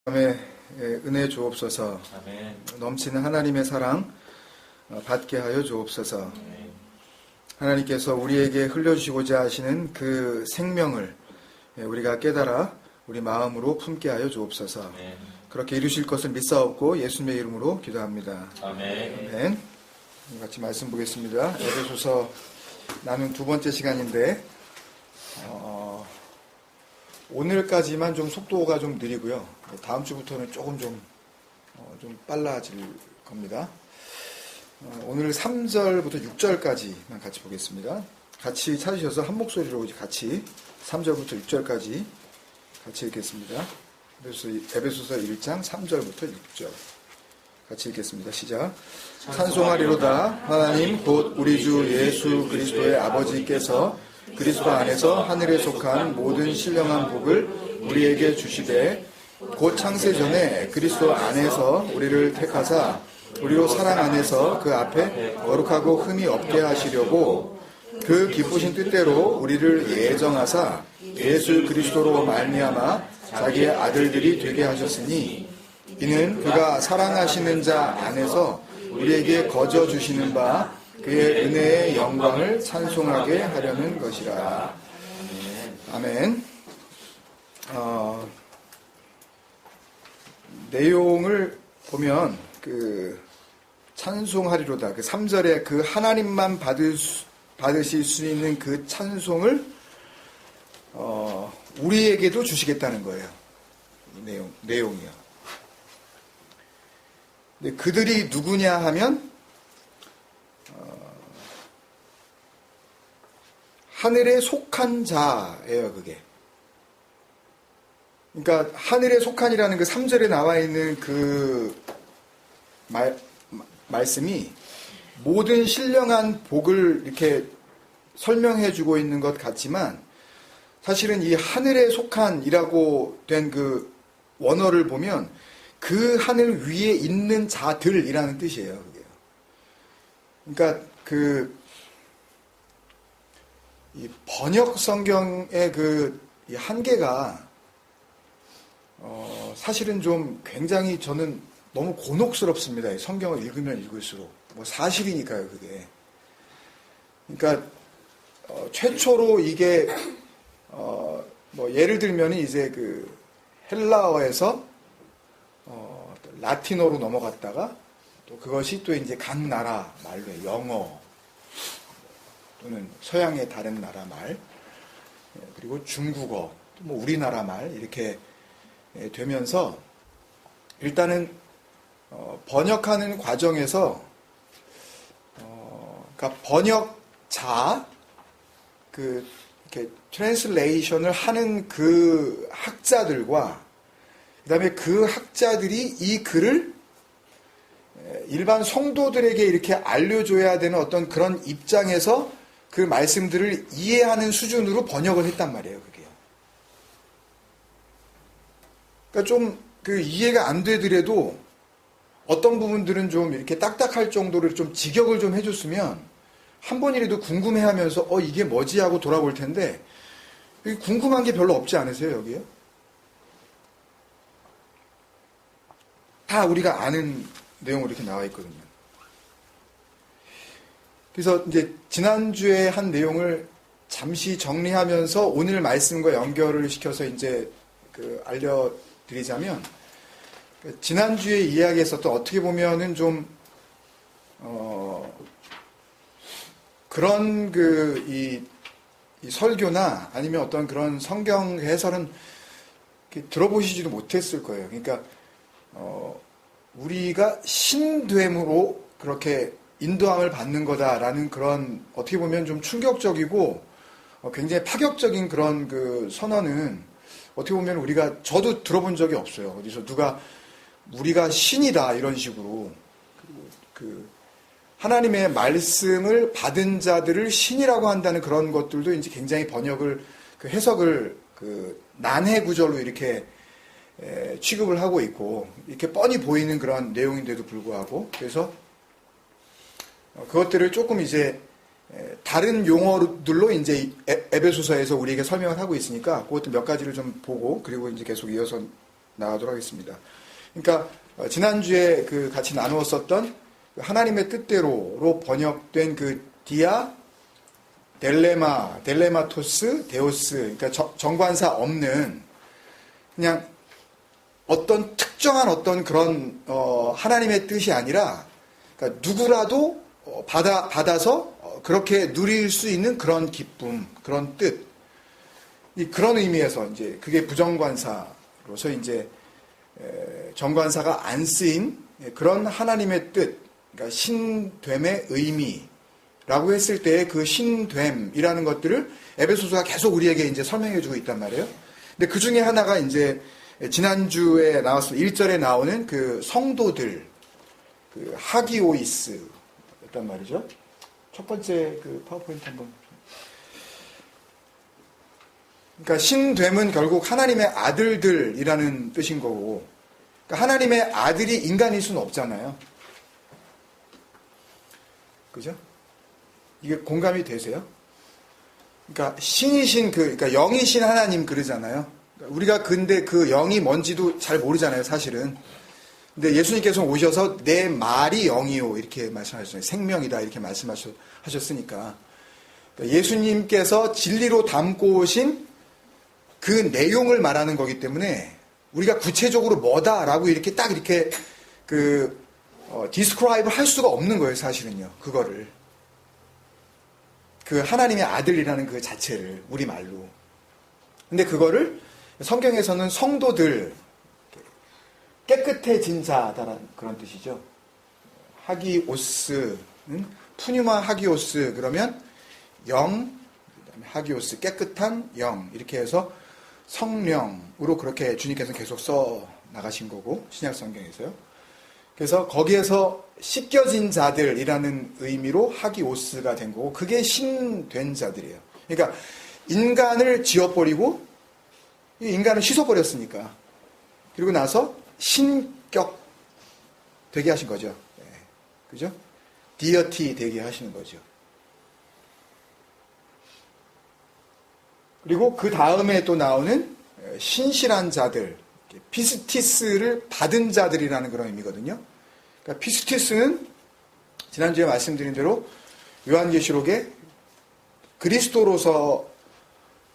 다음에 은혜 주옵소서. 아멘. 넘치는 하나님의 사랑 받게 하여 주옵소서. 아멘. 하나님께서 우리에게 흘려주시고자 하시는 그 생명을 우리가 깨달아 우리 마음으로 품게 하여 주옵소서. 아멘. 그렇게 이루실 것을 믿사옵고 예수님의 이름으로 기도합니다. 아멘. 아멘. 같이 말씀 보겠습니다. 에베소서 나눈 두 번째 시간인데 오늘까지만 좀 속도가 좀 느리고요. 다음 주부터는 조금 좀 빨라질 겁니다. 오늘 3절부터 6절까지만 같이 보겠습니다. 같이 찾으셔서 한 목소리로 같이 3절부터 6절까지 같이 읽겠습니다. 에베소서 1장 3절부터 6절 같이 읽겠습니다. 시작. 찬송하리로다 하나님 곧 우리 주 예수 그리스도의 아버지께서 그리스도 안에서 하늘에 속한 모든 신령한 복을 우리에게 주시되 곧 창세 전에 그리스도 안에서 우리를 택하사 우리로 사랑 안에서 그 앞에 거룩하고 흠이 없게 하시려고 그 기쁘신 뜻대로 우리를 예정하사 예수 그리스도로 말미암아 자기의 아들들이 되게 하셨으니 이는 그가 사랑하시는 자 안에서 우리에게 거저 주시는 바 그의 은혜의 영광을 찬송하게 하려는 것이라. 아멘. 내용을 보면 찬송하리로다. 3절에 그 하나님만 받으실 수 있는 그 찬송을 우리에게도 주시겠다는 거예요. 이 내용이요. 근데 그들이 누구냐 하면 하늘에 속한 자예요, 그게. 그러니까 하늘에 속한이라는 그 3절에 나와 있는 그 말씀이 모든 신령한 복을 이렇게 설명해 주고 있는 것 같지만 사실은 이 하늘에 속한이라고 된 그 원어를 보면 그 하늘 위에 있는 자들이라는 뜻이에요, 그게요. 그러니까 이 번역 성경의 이 한계가 사실은 좀 굉장히 저는 너무 곤혹스럽습니다. 이 성경을 읽으면 읽을수록 사실이니까요, 그게. 그러니까 최초로 이게 예를 들면 이제 그 헬라어에서 라틴어로 넘어갔다가 또 그것이 또 이제 각 나라 말로 영어 또는 서양의 다른 나라 말, 그리고 중국어, 또 우리나라 말 이렇게 되면서 일단은 번역하는 과정에서 그러니까 번역자 이렇게 트랜슬레이션을 하는 그 학자들과 그다음에 그 학자들이 이 글을 일반 성도들에게 이렇게 알려줘야 되는 어떤 그런 입장에서 그 말씀들을 이해하는 수준으로 번역을 했단 말이에요, 그게요. 그러니까 좀 이해가 안 되더라도 어떤 부분들은 좀 이렇게 딱딱할 정도로 좀 직역을 좀 해줬으면 한 번이라도 궁금해 하면서 이게 뭐지 하고 돌아볼 텐데 궁금한 게 별로 없지 않으세요, 여기요? 다 우리가 아는 내용으로 이렇게 나와 있거든요. 그래서 이제 지난주에 한 내용을 잠시 정리하면서 오늘 말씀과 연결을 시켜서 이제 알려드리자면 지난주에 이야기했었던 어떻게 보면은 좀 그런 이 설교나 아니면 어떤 그런 성경 해설은 들어보시지도 못했을 거예요. 그러니까 우리가 신됨으로 그렇게 인도함을 받는 거다라는 그런 어떻게 보면 좀 충격적이고 굉장히 파격적인 그런 그 선언은 어떻게 보면 저도 들어본 적이 없어요. 어디서 누가 우리가 신이다 이런 식으로 하나님의 말씀을 받은 자들을 신이라고 한다는 그런 것들도 이제 굉장히 번역을 해석을 난해 구절로 이렇게 취급을 하고 있고 이렇게 뻔히 보이는 그런 내용인데도 불구하고 그래서 그것들을 조금 이제 다른 용어들로 이제 에베소서에서 우리에게 설명을 하고 있으니까 그것도 몇 가지를 좀 보고 그리고 이제 계속 이어서 나가도록 하겠습니다. 그러니까 지난주에 그 같이 나누었었던 하나님의 뜻대로로 번역된 그 디아 델레마토스 데오스, 그러니까 정관사 없는 그냥 어떤 특정한 어떤 그런 하나님의 뜻이 아니라 그러니까 누구라도 받아서 그렇게 누릴 수 있는 그런 기쁨, 그런 뜻, 그런 의미에서 이제 그게 부정관사로서 이제 정관사가 안 쓰인 그런 하나님의 뜻, 그러니까 신됨의 의미라고 했을 때 그 신됨이라는 것들을 에베소서가 계속 우리에게 이제 설명해주고 있단 말이에요. 근데 그 중에 하나가 이제 지난주에 나왔습니다. 1절에 나오는 그 성도들, 그 하기오이스였단 말이죠. 첫 번째 그 파워포인트 한번. 그러니까 신됨은 결국 하나님의 아들들이라는 뜻인 거고, 그러니까 하나님의 아들이 인간일 수는 없잖아요. 그죠? 이게 공감이 되세요? 그러니까 신이신 그러니까 영이신 하나님 그러잖아요. 우리가 근데 그 영이 뭔지도 잘 모르잖아요, 사실은. 근데 예수님께서 오셔서 내 말이 영이요 이렇게 말씀하셨어요. 생명이다 이렇게 말씀하셨으니까. 그러니까 예수님께서 진리로 담고 오신 그 내용을 말하는 거기 때문에 우리가 구체적으로 뭐다라고 이렇게 딱 이렇게 디스크라이브를 할 수가 없는 거예요, 사실은요. 그거를. 그 하나님의 아들이라는 그 자체를 우리말로. 근데 그거를 성경에서는 성도들, 깨끗해진 자다라는 그런 뜻이죠. 하기오스는 푸뉴마 하기오스 그러면 영, 그다음에 하기오스 깨끗한 영 이렇게 해서 성령으로 그렇게 주님께서는 계속 써 나가신 거고 신약 성경에서요. 그래서 거기에서 씻겨진 자들이라는 의미로 하기오스가 된 거고 그게 신된 자들이에요. 그러니까 인간을 지워버리고 인간을 씻어버렸으니까 그리고 나서 신격 되게 하신 거죠. 네. 그죠? 디어티 되게 하시는 거죠. 그리고 그 다음에 또 나오는 신실한 자들, 피스티스를 받은 자들이라는 그런 의미거든요. 그러니까 피스티스는 지난주에 말씀드린 대로 요한계시록에 그리스도로서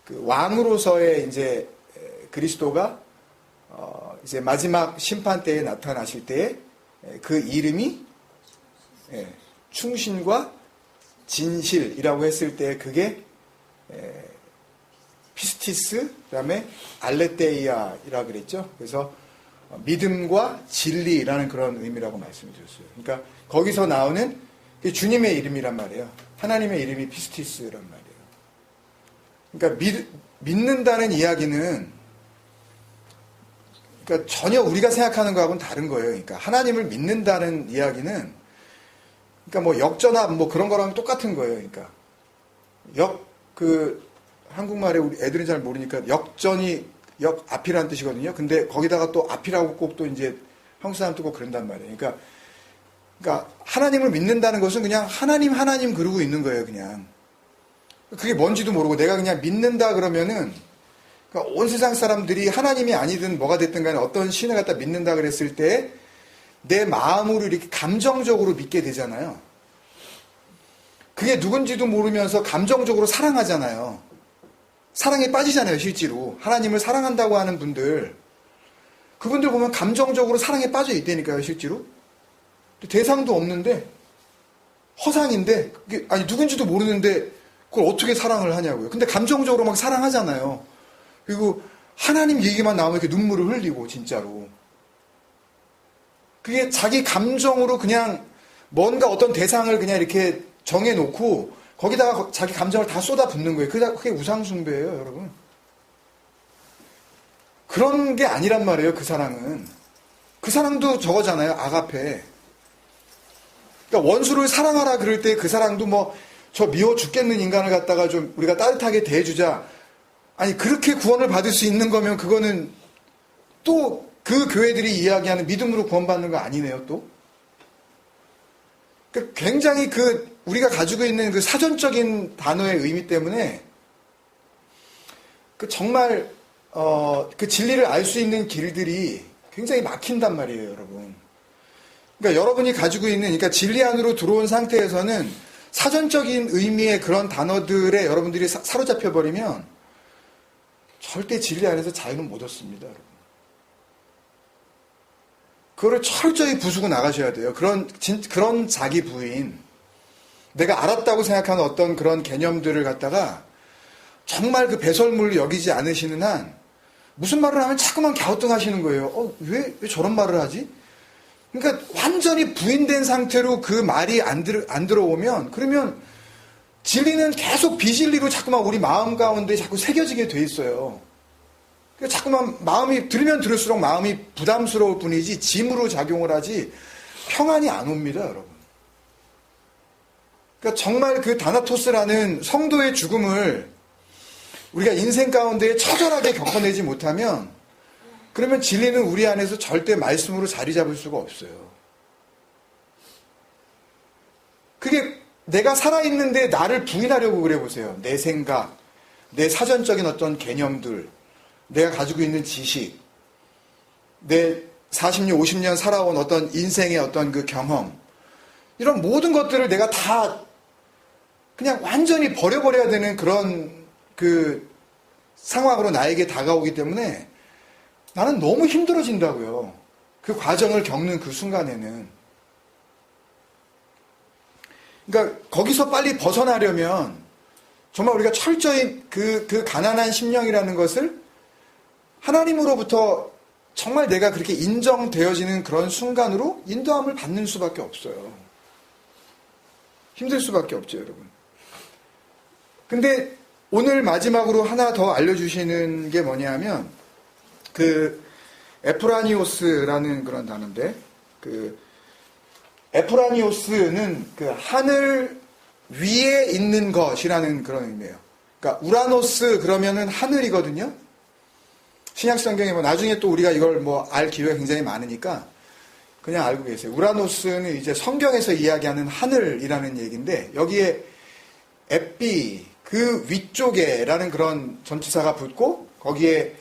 그 왕으로서의 이제 그리스도가 이제 마지막 심판 때에 나타나실 때에 그 이름이 충신과 진실이라고 했을 때 그게 피스티스, 그 다음에 알레테이아이라 그랬죠. 그래서 믿음과 진리라는 그런 의미라고 말씀을 드렸어요. 그러니까 거기서 나오는 주님의 이름이란 말이에요. 하나님의 이름이 피스티스란 말이에요. 그러니까 믿는다는 이야기는 그러니까 전혀 우리가 생각하는 거하고는 다른 거예요. 그러니까 하나님을 믿는다는 이야기는 그러니까 뭐 역전압 뭐 그런 거랑 똑같은 거예요. 그러니까 한국말에 우리 애들은 잘 모르니까 역전이 역 앞이라는 뜻이거든요. 근데 거기다가 또 앞이라고 꼭 또 이제 한국 사람도 꼭 그런단 말이에요. 그러니까 하나님을 믿는다는 것은 그냥 하나님 그러고 있는 거예요. 그냥 그게 뭔지도 모르고 내가 그냥 믿는다 그러면은 그러니까 온 세상 사람들이 하나님이 아니든 뭐가 됐든 간에 어떤 신을 갖다 믿는다 그랬을 때 내 마음으로 이렇게 감정적으로 믿게 되잖아요. 그게 누군지도 모르면서 감정적으로 사랑하잖아요. 사랑에 빠지잖아요, 실제로. 하나님을 사랑한다고 하는 분들, 그분들 보면 감정적으로 사랑에 빠져 있다니까요, 실제로. 대상도 없는데, 허상인데, 아니, 누군지도 모르는데, 그걸 어떻게 사랑을 하냐고요. 근데 감정적으로 막 사랑하잖아요. 그리고 하나님 얘기만 나오면 이렇게 눈물을 흘리고, 진짜로. 그게 자기 감정으로 그냥 뭔가 어떤 대상을 그냥 이렇게 정해놓고, 거기다가 자기 감정을 다 쏟아붓는 거예요. 그게 우상숭배예요, 여러분. 그런 게 아니란 말이에요, 그 사랑은. 그 사랑도 저거잖아요, 아가페. 그러니까 원수를 사랑하라 그럴 때 그 사랑도 뭐, 저 미워 죽겠는 인간을 갖다가 좀 우리가 따뜻하게 대해주자. 아니, 그렇게 구원을 받을 수 있는 거면 그거는 또 그 교회들이 이야기하는 믿음으로 구원받는 거 아니네요, 또. 그러니까 굉장히 우리가 가지고 있는 그 사전적인 단어의 의미 때문에 정말 그 진리를 알 수 있는 길들이 굉장히 막힌단 말이에요, 여러분. 그러니까 여러분이 가지고 있는, 그러니까 진리 안으로 들어온 상태에서는 사전적인 의미의 그런 단어들에 여러분들이 사로잡혀 버리면 절대 진리 안에서 자유는 못 얻습니다, 여러분. 그거를 철저히 부수고 나가셔야 돼요. 그런 자기 부인, 내가 알았다고 생각하는 어떤 그런 개념들을 갖다가 정말 그 배설물로 여기지 않으시는 한 무슨 말을 하면 자꾸만 갸우뚱하시는 거예요. 왜 저런 말을 하지? 그러니까 완전히 부인된 상태로 그 말이 안 들어오면 그러면 진리는 계속 비진리로 자꾸만 우리 마음 가운데 자꾸 새겨지게 돼 있어요. 그러니까 자꾸만 마음이 들으면 들을수록 마음이 부담스러울 뿐이지 짐으로 작용을 하지 평안이 안 옵니다, 여러분. 그러니까 정말 그 다나토스라는 성도의 죽음을 우리가 인생 가운데 처절하게 겪어내지 못하면 그러면 진리는 우리 안에서 절대 말씀으로 자리 잡을 수가 없어요. 그게 내가 살아있는데 나를 부인하려고 그래 보세요. 내 생각, 내 사전적인 어떤 개념들, 내가 가지고 있는 지식, 내 40년, 50년 살아온 어떤 인생의 어떤 그 경험, 이런 모든 것들을 내가 다 그냥 완전히 버려버려야 되는 그런 그 상황으로 나에게 다가오기 때문에 나는 너무 힘들어진다고요. 그 과정을 겪는 그 순간에는. 그러니까 거기서 빨리 벗어나려면 정말 우리가 철저히 그 가난한 심령이라는 것을 하나님으로부터 정말 내가 그렇게 인정되어지는 그런 순간으로 인도함을 받는 수밖에 없어요. 힘들 수밖에 없죠, 여러분. 근데 오늘 마지막으로 하나 더 알려주시는 게 뭐냐면 그 에프라니오스라는 그런 단어인데 그 에프라니오스는 그 하늘 위에 있는 것이라는 그런 의미예요. 그러니까 우라노스 그러면은 하늘이거든요. 신약 성경에 뭐 나중에 또 우리가 이걸 뭐 알 기회가 굉장히 많으니까 그냥 알고 계세요. 우라노스는 이제 성경에서 이야기하는 하늘이라는 얘기인데 여기에 에피 그 위쪽에라는 그런 전치사가 붙고 거기에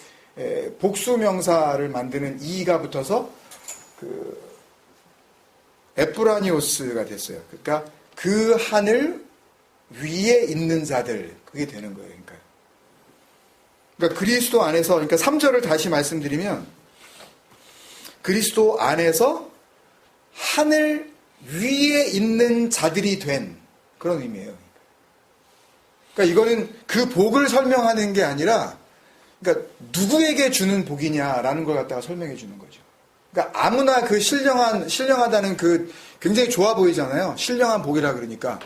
복수명사를 만드는 이가 붙어서 그 에프라니오스가 됐어요. 그러니까 그 하늘 위에 있는 자들 그게 되는 거예요. 그러니까 그리스도 안에서 그러니까 3절을 다시 말씀드리면 그리스도 안에서 하늘 위에 있는 자들이 된 그런 의미예요. 그러니까 이거는 그 복을 설명하는 게 아니라 그러니까 누구에게 주는 복이냐라는 걸 갖다가 설명해 주는 거죠. 그러니까 아무나 그 신령하다는 그 굉장히 좋아 보이잖아요. 신령한 복이라 그러니까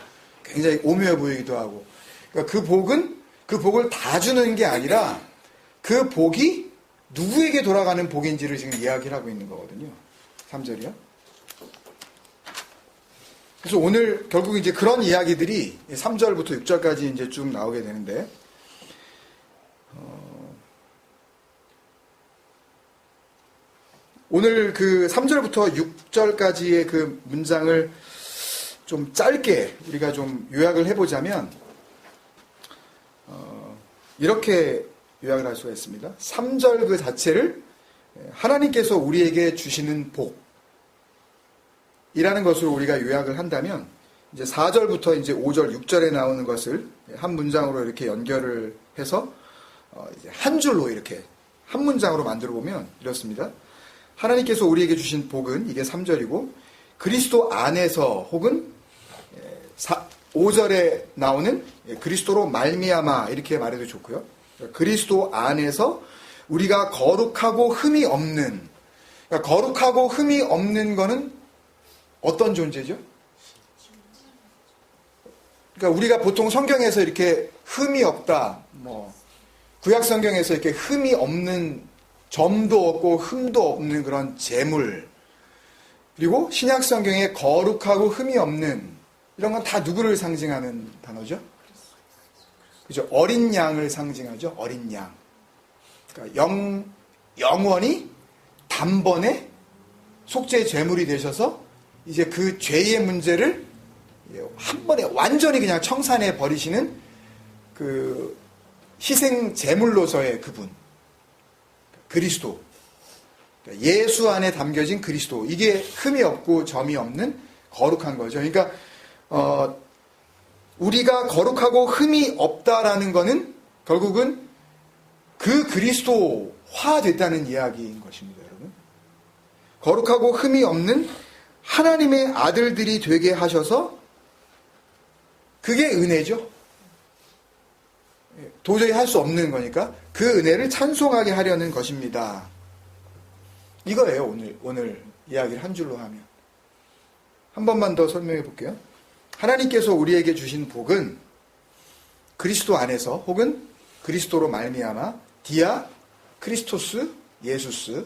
굉장히 오묘해 보이기도 하고. 그러니까 그 복을 다 주는 게 아니라 그 복이 누구에게 돌아가는 복인지를 지금 이야기를 하고 있는 거거든요. 3절이요. 그래서 오늘 결국 이제 그런 이야기들이 3절부터 6절까지 이제 쭉 나오게 되는데, 오늘 그 3절부터 6절까지의 그 문장을 좀 짧게 우리가 좀 요약을 해보자면, 이렇게 요약을 할 수가 있습니다. 3절 그 자체를 하나님께서 우리에게 주시는 복이라는 것으로 우리가 요약을 한다면, 이제 4절부터 이제 5절, 6절에 나오는 것을 한 문장으로 이렇게 연결을 해서 이제 한 줄로 이렇게 한 문장으로 만들어 보면 이렇습니다. 하나님께서 우리에게 주신 복은 이게 3절이고, 그리스도 안에서 혹은 5절에 나오는 그리스도로 말미암아 이렇게 말해도 좋고요. 그리스도 안에서 우리가 거룩하고 흠이 없는, 그러니까 거룩하고 흠이 없는 거는 어떤 존재죠? 그러니까 우리가 보통 성경에서 이렇게 흠이 없다, 뭐 구약 성경에서 이렇게 흠이 없는, 점도 없고 흠도 없는 그런 재물, 그리고 신약 성경에 거룩하고 흠이 없는, 이런 건 다 누구를 상징하는 단어죠? 그죠? 어린 양을 상징하죠. 어린 양. 그러니까 영원히 단번에 속죄 제물이 되셔서 이제 그 죄의 문제를 한 번에 완전히 그냥 청산해 버리시는 그 희생 제물로서의 그분. 그리스도. 예수 안에 담겨진 그리스도. 이게 흠이 없고 점이 없는 거룩한 거죠. 그러니까 우리가 거룩하고 흠이 없다라는 거는 결국은 그 그리스도화 됐다는 이야기인 것입니다, 여러분. 거룩하고 흠이 없는 하나님의 아들들이 되게 하셔서 그게 은혜죠. 도저히 할 수 없는 거니까 그 은혜를 찬송하게 하려는 것입니다. 이거예요, 오늘 이야기를 한 줄로 하면. 한 번만 더 설명해 볼게요. 하나님께서 우리에게 주신 복은 그리스도 안에서 혹은 그리스도로 말미암아 디아 크리스토스 예수스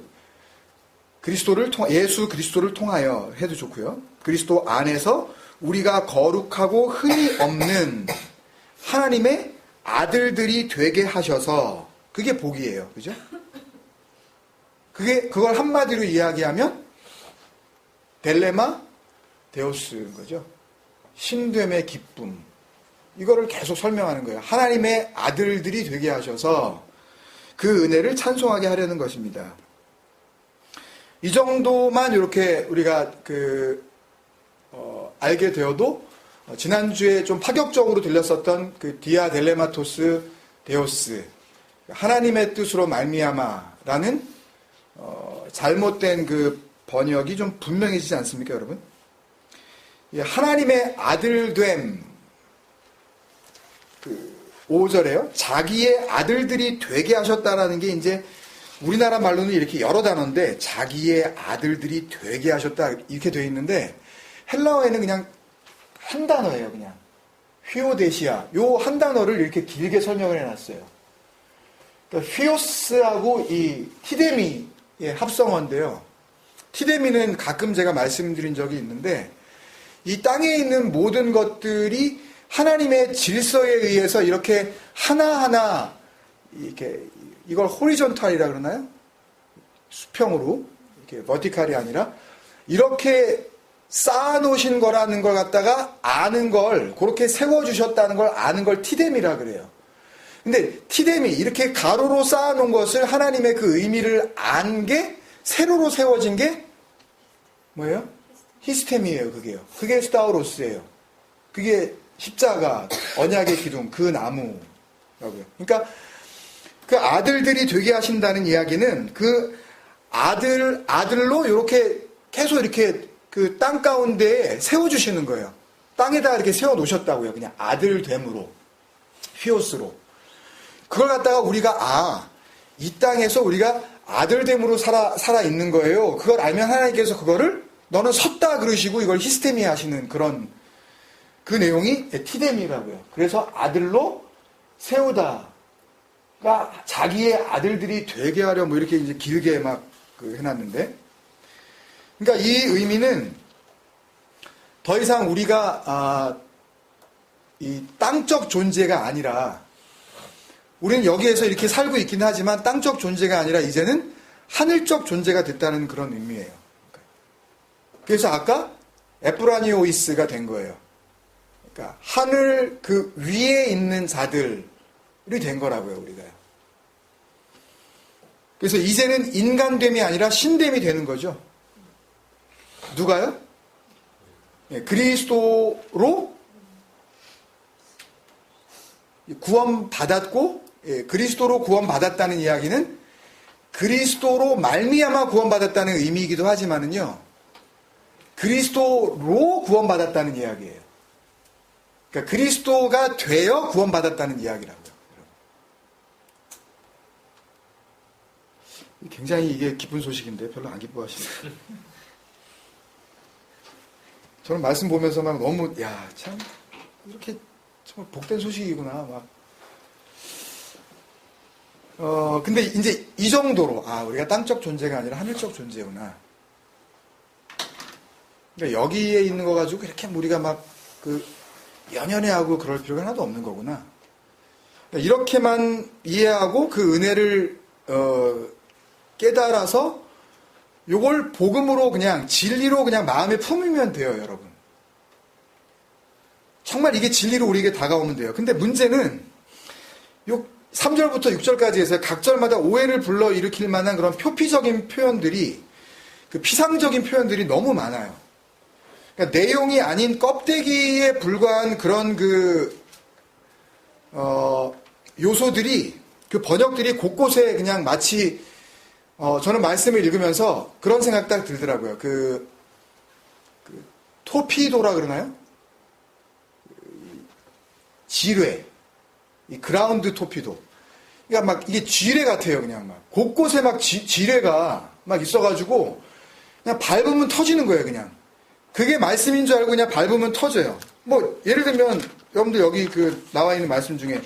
예수 그리스도를 통하여 해도 좋고요. 그리스도 안에서 우리가 거룩하고 흠이 없는 하나님의 아들들이 되게 하셔서 그게 복이에요. 그죠? 그걸 한마디로 이야기하면 델레마 데오스인 거죠. 신됨의 기쁨. 이거를 계속 설명하는 거예요. 하나님의 아들들이 되게 하셔서 그 은혜를 찬송하게 하려는 것입니다. 이 정도만 이렇게 우리가 알게 되어도 지난주에 좀 파격적으로 들렸었던 그 디아 델레마토스 데오스 하나님의 뜻으로 말미암아라는 잘못된 그 번역이 좀 분명해지지 않습니까, 여러분? 하나님의 아들됨 5절에요. 자기의 아들들이 되게 하셨다라는 게 이제 우리나라 말로는 이렇게 여러 단어인데 자기의 아들들이 되게 하셨다 이렇게 되어 있는데 헬라어에는 그냥 한 단어예요. 그냥 휘오데시아 요 한 단어를 이렇게 길게 설명을 해놨어요. 그러니까 휘오스하고 이 티데미의 합성어인데요. 티데미는 가끔 제가 말씀드린 적이 있는데 이 땅에 있는 모든 것들이 하나님의 질서에 의해서 이렇게 하나하나 이렇게 이걸 호리존탈이라 그러나요? 수평으로 이렇게 버티칼이 아니라 이렇게 쌓아놓으신 거라는 걸 갖다가 아는 걸 그렇게 세워주셨다는 걸 아는 걸 티데미라 그래요. 근데 티데미 이렇게 가로로 쌓아놓은 것을 하나님의 그 의미를 안 게 세로로 세워진 게 뭐예요? 히스템이에요. 그게 스타우로스예요. 그게 십자가, 언약의 기둥, 그 나무라고요. 그러니까 그 아들들이 되게 하신다는 이야기는 그 아들로 이렇게 계속 이렇게 그 땅 가운데에 세워주시는 거예요. 땅에다 이렇게 세워놓으셨다고요. 그냥 아들됨으로, 휘오스로. 그걸 갖다가 우리가 이 땅에서 우리가 아들됨으로 살아 있는 거예요. 그걸 알면 하나님께서 그거를 너는 섰다 그러시고 이걸 히스테미 하시는 그런 그 내용이 티데미라고요. 그래서 아들로 세우다가 자기의 아들들이 되게 하려 뭐 이렇게 이제 길게 막 해놨는데, 그러니까 이 의미는 더 이상 우리가 이 땅적 존재가 아니라 우리는 여기에서 이렇게 살고 있긴 하지만 땅적 존재가 아니라 이제는 하늘적 존재가 됐다는 그런 의미예요. 그래서 아까 에프라니오이스가 된 거예요. 그러니까 하늘 그 위에 있는 자들이 된 거라고요, 우리가요. 그래서 이제는 인간됨이 아니라 신됨이 되는 거죠. 누가요? 그리스도로 구원받았고, 그리스도로 구원받았다는 이야기는 그리스도로 말미암아 구원받았다는 의미이기도 하지만은요, 그리스도로 구원받았다는 이야기예요. 그러니까 그리스도가 되어 구원받았다는 이야기라고요. 굉장히 이게 기쁜 소식인데 별로 안 기뻐하시네요. 저는 말씀 보면서 막 너무 참 이렇게 정말 복된 소식이구나 막. 근데 이제 이 정도로 우리가 땅적 존재가 아니라 하늘적 존재구나. 그러니까 여기에 있는 거 가지고 이렇게 우리가 막 연연해하고 그럴 필요가 하나도 없는 거구나. 그러니까 이렇게만 이해하고 그 은혜를 깨달아서 요걸 복음으로 그냥 진리로 그냥 마음에 품으면 돼요, 여러분. 정말 이게 진리로 우리에게 다가오면 돼요. 근데 문제는 3절부터 6절까지 해서 각 절마다 오해를 불러일으킬 만한 그런 표피적인 표현들이, 그 피상적인 표현들이 너무 많아요. 그러니까 내용이 아닌 껍데기에 불과한 그런 요소들이, 그 번역들이 곳곳에 그냥 마치, 저는 말씀을 읽으면서 그런 생각 딱 들더라고요. 그 토피도라 그러나요? 지뢰. 이 그라운드 토피도. 그러니까 막 이게 지뢰 같아요, 그냥 막. 곳곳에 막 지뢰가 막 있어가지고, 그냥 밟으면 터지는 거예요, 그냥. 그게 말씀인 줄 알고 그냥 밟으면 터져요. 뭐, 예를 들면, 여러분들 여기 나와 있는 말씀 중에,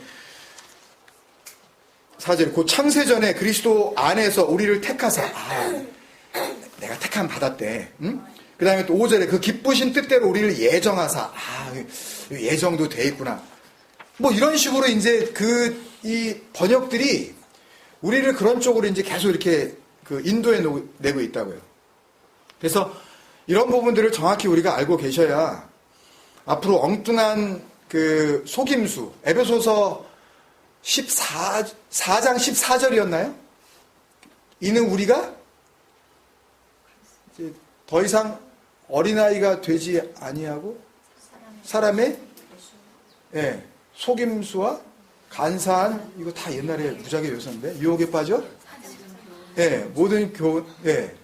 4절, 그 창세전에 그리스도 안에서 우리를 택하사, 내가 택함 받았대. 응? 그 다음에 또 5절에 그 기쁘신 뜻대로 우리를 예정하사, 예정도 돼 있구나. 뭐 이런 식으로 이제 이 번역들이 우리를 그런 쪽으로 이제 계속 이렇게 인도해 내고 있다고요. 그래서 이런 부분들을 정확히 우리가 알고 계셔야 앞으로 엉뚱한 속임수, 에베소서 4장 14절이었나요? 이는 우리가 이제 더 이상 어린아이가 되지 아니하고 사람의 속임수와 간사한, 이거 다 옛날에 무작위 요소인데, 유혹에 빠져? 모든 교훈의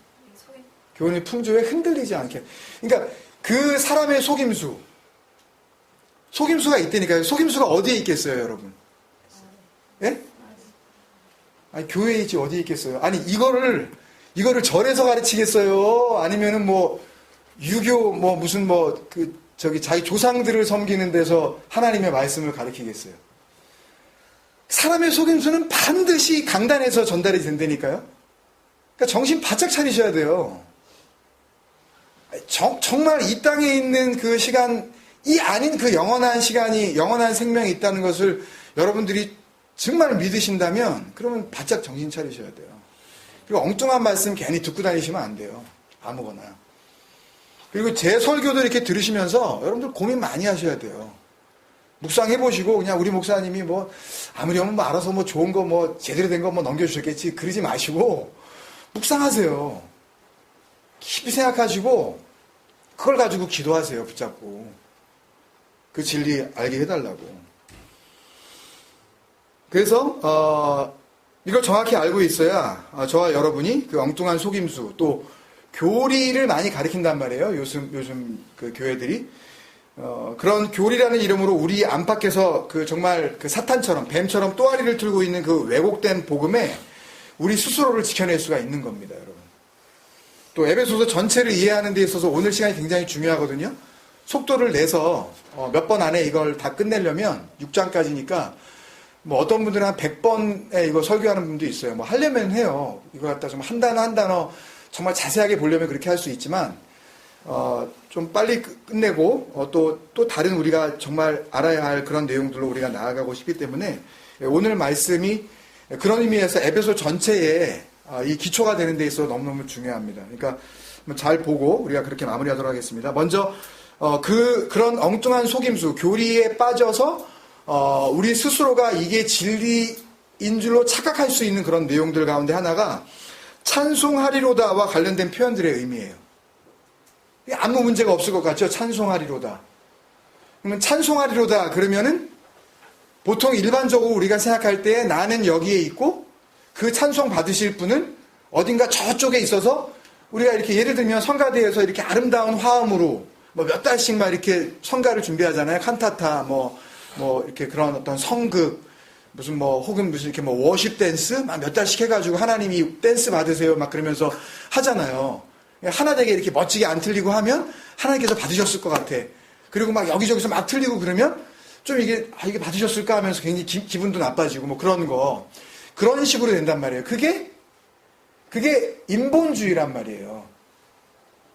풍조에 흔들리지 않게. 그러니까 그 사람의 속임수가 있다니까요. 속임수가 어디에 있겠어요, 여러분? 아니, 교회에 있지, 어디에 있겠어요? 아니, 이거를 절에서 가르치겠어요? 아니면은 유교, 자기 조상들을 섬기는 데서 하나님의 말씀을 가르치겠어요? 사람의 속임수는 반드시 강단에서 전달이 된다니까요? 그러니까 정신 바짝 차리셔야 돼요. 정말 이 땅에 있는 그 시간이 아닌 그 영원한 시간이, 영원한 생명이 있다는 것을 여러분들이 정말 믿으신다면, 그러면 바짝 정신 차리셔야 돼요. 그리고 엉뚱한 말씀 괜히 듣고 다니시면 안 돼요. 아무거나. 그리고 제 설교도 이렇게 들으시면서 여러분들 고민 많이 하셔야 돼요. 묵상해보시고, 그냥 우리 목사님이 아무렴은 알아서 좋은 거 제대로 된 거 넘겨주셨겠지, 그러지 마시고, 묵상하세요. 깊이 생각하시고, 그걸 가지고 기도하세요, 붙잡고. 그 진리 알게 해달라고. 그래서, 이걸 정확히 알고 있어야, 저와 여러분이 그 엉뚱한 속임수, 또, 교리를 많이 가르친단 말이에요. 요즘 그 교회들이. 그런 교리라는 이름으로 우리 안팎에서 정말 사탄처럼, 뱀처럼 또아리를 틀고 있는 그 왜곡된 복음에 우리 스스로를 지켜낼 수가 있는 겁니다, 여러분. 또 에베소서 전체를 이해하는 데 있어서 오늘 시간이 굉장히 중요하거든요. 속도를 내서 몇 번 안에 이걸 다 끝내려면 6장까지니까 어떤 분들은 한 100번에 이거 설교하는 분도 있어요. 하려면 해요. 이거 갖다 좀 한 단어 정말 자세하게 보려면 그렇게 할 수 있지만, 좀 빨리 끝내고, 또 다른 우리가 정말 알아야 할 그런 내용들로 우리가 나아가고 싶기 때문에, 오늘 말씀이 그런 의미에서 에베소 전체에 이 기초가 되는 데 있어서 너무너무 중요합니다. 그러니까 잘 보고 우리가 그렇게 마무리하도록 하겠습니다. 먼저, 그런 엉뚱한 속임수, 교리에 빠져서, 우리 스스로가 이게 진리인 줄로 착각할 수 있는 그런 내용들 가운데 하나가 찬송하리로다와 관련된 표현들의 의미예요. 아무 문제가 없을 것 같죠? 찬송하리로다. 그러면 찬송하리로다 그러면은 보통 일반적으로 우리가 생각할 때 나는 여기에 있고 그 찬송 받으실 분은 어딘가 저쪽에 있어서 우리가 이렇게 예를 들면 성가대에서 이렇게 아름다운 화음으로 몇 달씩 막 이렇게 성가를 준비하잖아요. 칸타타 이렇게 그런 어떤 성극 혹은 무슨 이렇게 워십 댄스 몇 달씩 해가지고 하나님이 댄스 받으세요 막 그러면서 하잖아요. 하나 되게 이렇게 멋지게 안 틀리고 하면 하나님께서 받으셨을 것 같아. 그리고 막 여기저기서 막 틀리고 그러면 좀 이게 받으셨을까 하면서 굉장히 기분도 나빠지고 그런 식으로 된단 말이에요. 그게 인본주의란 말이에요.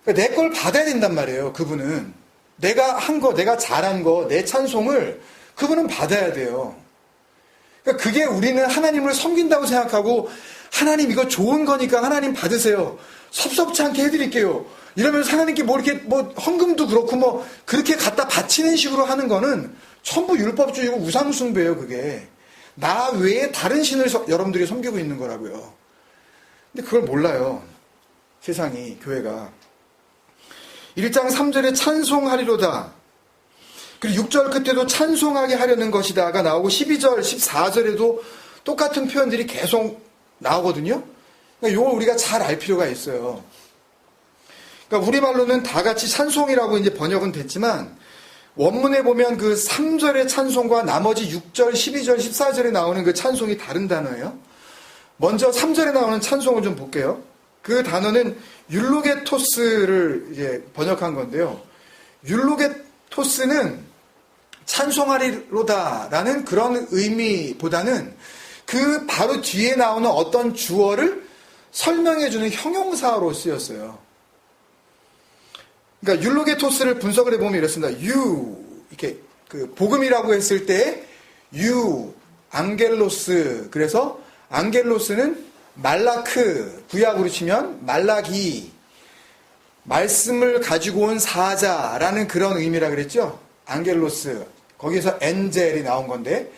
그러니까 내 걸 받아야 된단 말이에요. 그분은 내가 한 거, 내가 잘한 거, 내 찬송을 그분은 받아야 돼요. 그러니까 그게 우리는 하나님을 섬긴다고 생각하고 하나님 이거 좋은 거니까 하나님 받으세요. 섭섭치 않게 해드릴게요. 이러면서 하나님께 이렇게 헌금도 그렇고 그렇게 갖다 바치는 식으로 하는 거는 전부 율법주의고 우상숭배예요, 그게. 나 외에 다른 신을 여러분들이 섬기고 있는 거라고요. 근데 그걸 몰라요. 세상이, 교회가. 1장 3절에 찬송하리로다. 그리고 6절 끝에도 찬송하게 하려는 것이다가 나오고 12절, 14절에도 똑같은 표현들이 계속 나오거든요. 그러니까 이걸 우리가 잘 알 필요가 있어요. 그러니까 우리말로는 다 같이 찬송이라고 이제 번역은 됐지만 원문에 보면 그 3절의 찬송과 나머지 6절, 12절, 14절에 나오는 그 찬송이 다른 단어예요. 먼저 3절에 나오는 찬송을 좀 볼게요. 그 단어는 율로게토스를 이제 번역한 건데요. 율로게토스는 찬송하리로다라는 그런 의미보다는 그 바로 뒤에 나오는 어떤 주어를 설명해주는 형용사로 쓰였어요. 그러니까 율로게토스를 분석을 해보면 이렇습니다. 이렇게 그 복음이라고 했을 때 앙겔로스. 그래서 앙겔로스는 말라크, 구약으로 치면 말라기, 말씀을 가지고 온 사자라는 그런 의미라 그랬죠. 앙겔로스. 거기서 엔젤이 나온 건데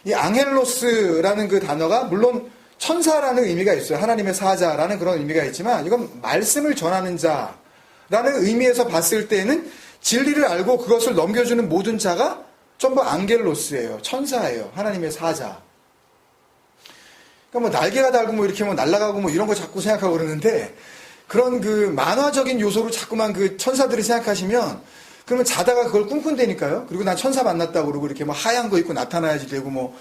이 앙헬로스라는 그 단어가 물론 천사라는 의미가 있어요. 하나님의 사자라는 그런 의미가 있지만 이건 말씀을 전하는 자라는 의미에서 봤을 때는 진리를 알고 그것을 넘겨주는 모든 자가 전부 앙겔로스예요. 천사예요. 하나님의 사자. 그러니까 뭐 날개가 달고 뭐 이렇게 뭐 날아가고 뭐 이런 거 자꾸 생각하고 그러는데 그런 그 만화적인 요소로 자꾸만 그 천사들을 생각하시면 그러면 자다가 그걸 꿈꾼다니까요. 그리고 난 천사 만났다고 그러고 이렇게 뭐 하얀 거 입고 나타나야지 되고 뭐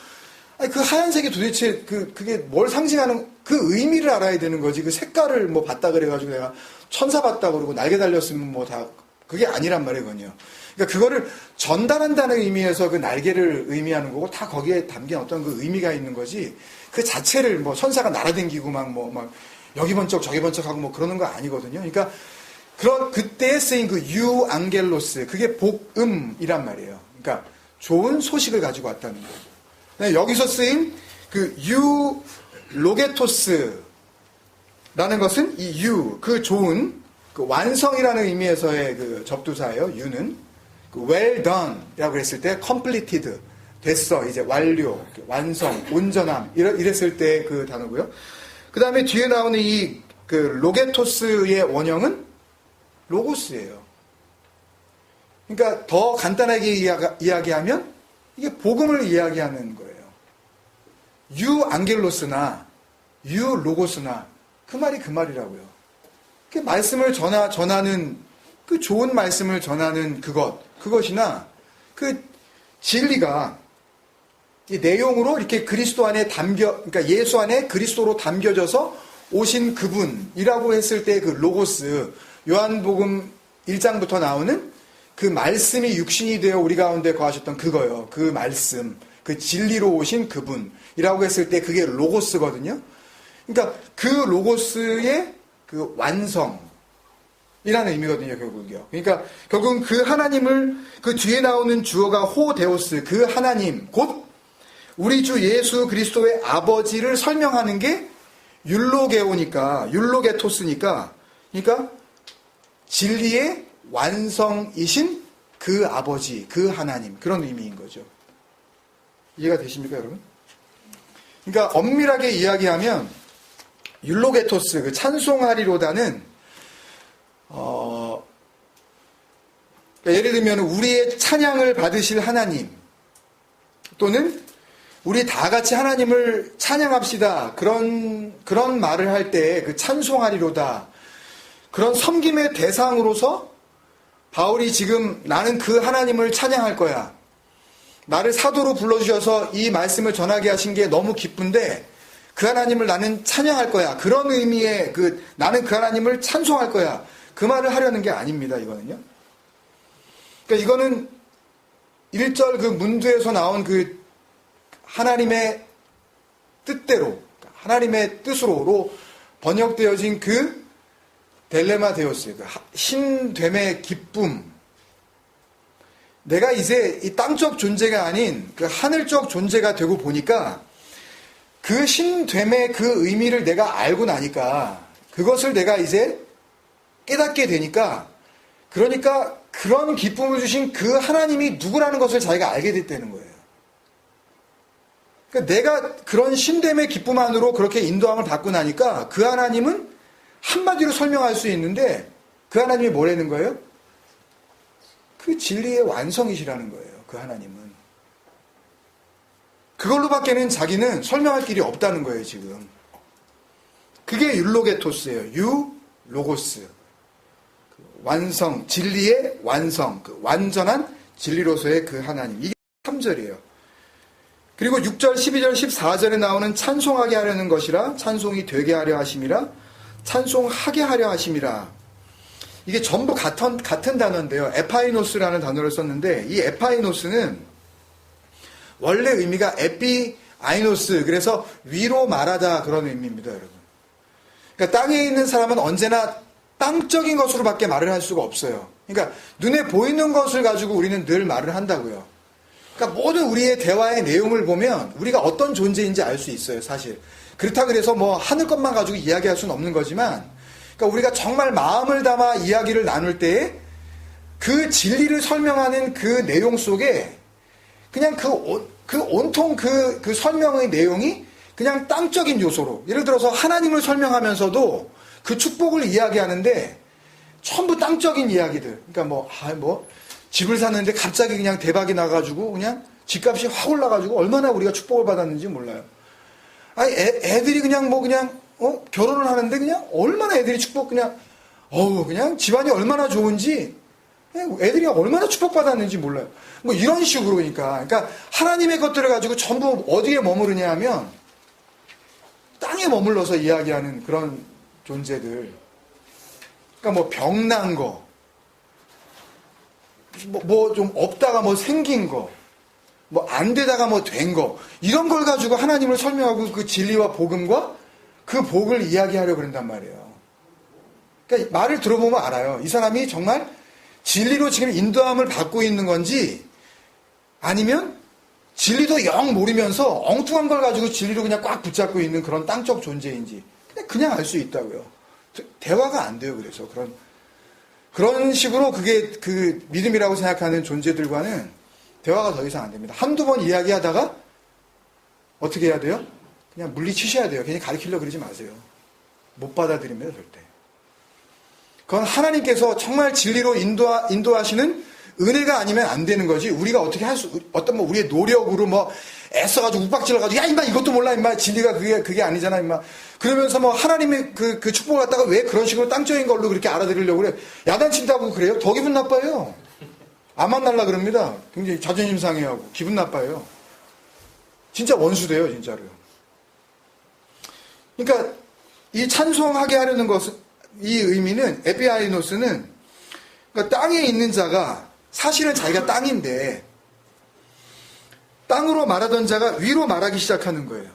아니 그 하얀색이 도대체 그게 뭘 상징하는 그 의미를 알아야 되는 거지. 그 색깔을 뭐 봤다 그래가지고 내가 천사 봤다 그러고 날개 달렸으면 뭐 다 그게 아니란 말이거든요. 그러니까 그거를 전달한다는 의미에서 그 날개를 의미하는 거고 다 거기에 담긴 어떤 그 의미가 있는 거지. 그 자체를 뭐 천사가 날아다니고 막 여기 번쩍 저기 번쩍하고 뭐 그러는 거 아니거든요. 그러니까 그런 그때에 쓰인 그 유앙겔로스 그게 복음이란 말이에요. 그러니까 좋은 소식을 가지고 왔다는 거예요. 여기서 쓰인 그 유로게토스라는 것은 이 그 좋은 그 완성이라는 의미에서의 그 접두사예요. 유는 그 well done이라고 했을 때 completed 됐어 이제 완료 완성 온전함 이랬을 때 그 단어고요. 그 다음에 뒤에 나오는 이 그 로게토스의 원형은 로고스예요. 그러니까 더 간단하게 이야기하면 이게 복음을 이야기하는 거예요. 유 앙겔로스나 유 로고스나 그 말이 그 말이라고요. 그 말씀을 전하는 그 좋은 말씀을 전하는 그것이나 그 진리가 이 내용으로 이렇게 그리스도 안에 그러니까 예수 안에 그리스도로 담겨져서 오신 그분이라고 했을 때 그 로고스 요한복음 1장부터 나오는 그 말씀이 육신이 되어 우리 가운데 거하셨던 그거요. 그 말씀, 그 진리로 오신 그분이라고 했을 때 그게 로고스거든요. 그러니까 그 로고스의 그 완성이라는 의미거든요, 결국이요. 그러니까 결국은 그 하나님을 그 뒤에 나오는 주어가 호데오스, 그 하나님, 곧 우리 주 예수 그리스도의 아버지를 설명하는 게 율로게토스니까, 그러니까 진리의 완성이신 그 아버지, 그 하나님, 그런 의미인 거죠. 이해가 되십니까, 여러분? 그러니까 엄밀하게 이야기하면 율로게토스, 그 찬송하리로다는 그러니까 예를 들면 우리의 찬양을 받으실 하나님 또는 우리 다 같이 하나님을 찬양합시다. 그런 말을 할 때 그 찬송하리로다. 그런 섬김의 대상으로서 바울이 지금 나는 그 하나님을 찬양할 거야. 나를 사도로 불러주셔서 이 말씀을 전하게 하신 게 너무 기쁜데 그 하나님을 나는 찬양할 거야. 그런 의미의 나는 그 하나님을 찬송할 거야. 그 말을 하려는 게 아닙니다. 이거는요. 그러니까 이거는 1절 그 문두에서 나온 그 하나님의 뜻대로 하나님의 뜻으로 번역되어진 그 델레마 데오스, 그 신됨의 기쁨. 내가 이제 이 땅적 존재가 아닌 그 하늘적 존재가 되고 보니까 그 신됨의 그 의미를 내가 알고 나니까 그것을 내가 이제 깨닫게 되니까 그러니까 그런 기쁨을 주신 그 하나님이 누구라는 것을 자기가 알게 됐다는 거예요. 그러니까 내가 그런 신됨의 기쁨 안으로 그렇게 인도함을 받고 나니까 그 하나님은 한마디로 설명할 수 있는데 그 하나님이 뭐라는 거예요? 그 진리의 완성이시라는 거예요. 그 하나님은. 그걸로밖에는 자기는 설명할 길이 없다는 거예요, 지금. 그게 율로게토스예요. 로고스. 완성, 진리의 완성, 그 완전한 진리로서의 그 하나님. 이게 3절이에요. 그리고 6절, 12절, 14절에 나오는 찬송하게 하려는 것이라, 찬송이 되게 하려 하심이라, 찬송하게 하려 하심이라. 이게 전부 같은 단어인데요. 에파이노스라는 단어를 썼는데, 이 에파이노스는 원래 의미가 에피아이노스, 그래서 위로 말하다 그런 의미입니다, 여러분. 그러니까 땅에 있는 사람은 언제나 땅적인 것으로밖에 말을 할 수가 없어요. 그러니까 눈에 보이는 것을 가지고 우리는 늘 말을 한다고요. 그러니까 모든 우리의 대화의 내용을 보면 우리가 어떤 존재인지 알 수 있어요, 사실. 그렇다 그래서 뭐 하늘 것만 가지고 이야기할 수는 없는 거지만, 그러니까 우리가 정말 마음을 담아 이야기를 나눌 때에 그 진리를 설명하는 그 내용 속에 그냥 온통 그 설명의 내용이 그냥 땅적인 요소로, 예를 들어서 하나님을 설명하면서도 그 축복을 이야기하는데 전부 땅적인 이야기들. 그러니까 집을 샀는데 갑자기 그냥 대박이 나가지고 그냥 집값이 확 올라가지고 얼마나 우리가 축복을 받았는지 몰라요. 아니, 애들이 그냥 결혼을 하는데 그냥 얼마나 애들이 축복 그냥 집안이 얼마나 좋은지, 애들이 얼마나 축복받았는지 몰라요. 뭐 이런 식으로. 그러니까 하나님의 것들을 가지고 전부 어디에 머무르냐 하면 땅에 머물러서 이야기하는 그런 존재들. 그러니까 병난 거, 좀 없다가 생긴 거, 안 되다가 된 거, 이런 걸 가지고 하나님을 설명하고 그 진리와 복음과 그 복을 이야기하려고 그런단 말이에요. 그러니까 말을 들어보면 알아요. 이 사람이 정말 진리로 지금 인도함을 받고 있는 건지, 아니면 진리도 영 모르면서 엉뚱한 걸 가지고 진리로 그냥 꽉 붙잡고 있는 그런 땅적 존재인지 그냥 알 수 있다고요. 대화가 안 돼요. 그래서 그런 식으로 그게 그 믿음이라고 생각하는 존재들과는 대화가 더 이상 안 됩니다. 한두 번 이야기하다가 어떻게 해야 돼요? 그냥 물리치셔야 돼요. 괜히 가르치려고 그러지 마세요. 못 받아들입니다, 절대. 그건 하나님께서 정말 진리로 인도하시는 은혜가 아니면 안 되는 거지. 우리가 어떻게 우리의 노력으로 애써가지고 욱박질러가지고, 야, 임마, 이것도 몰라, 임마. 진리가 그게 아니잖아, 임마. 그러면서 하나님의 그 축복을 갖다가 왜 그런 식으로 땅적인 걸로 그렇게 알아들으려고 그래. 야단친다고 그래요? 더 기분 나빠요. 안 만날라 그럽니다. 굉장히 자존심 상해하고. 기분 나빠요. 진짜 원수돼요, 진짜로요. 그러니까, 이 찬송하게 하려는 것은, 이 의미는, 에피아이노스는, 그러니까 땅에 있는 자가, 사실은 자기가 땅인데 땅으로 말하던 자가 위로 말하기 시작하는 거예요.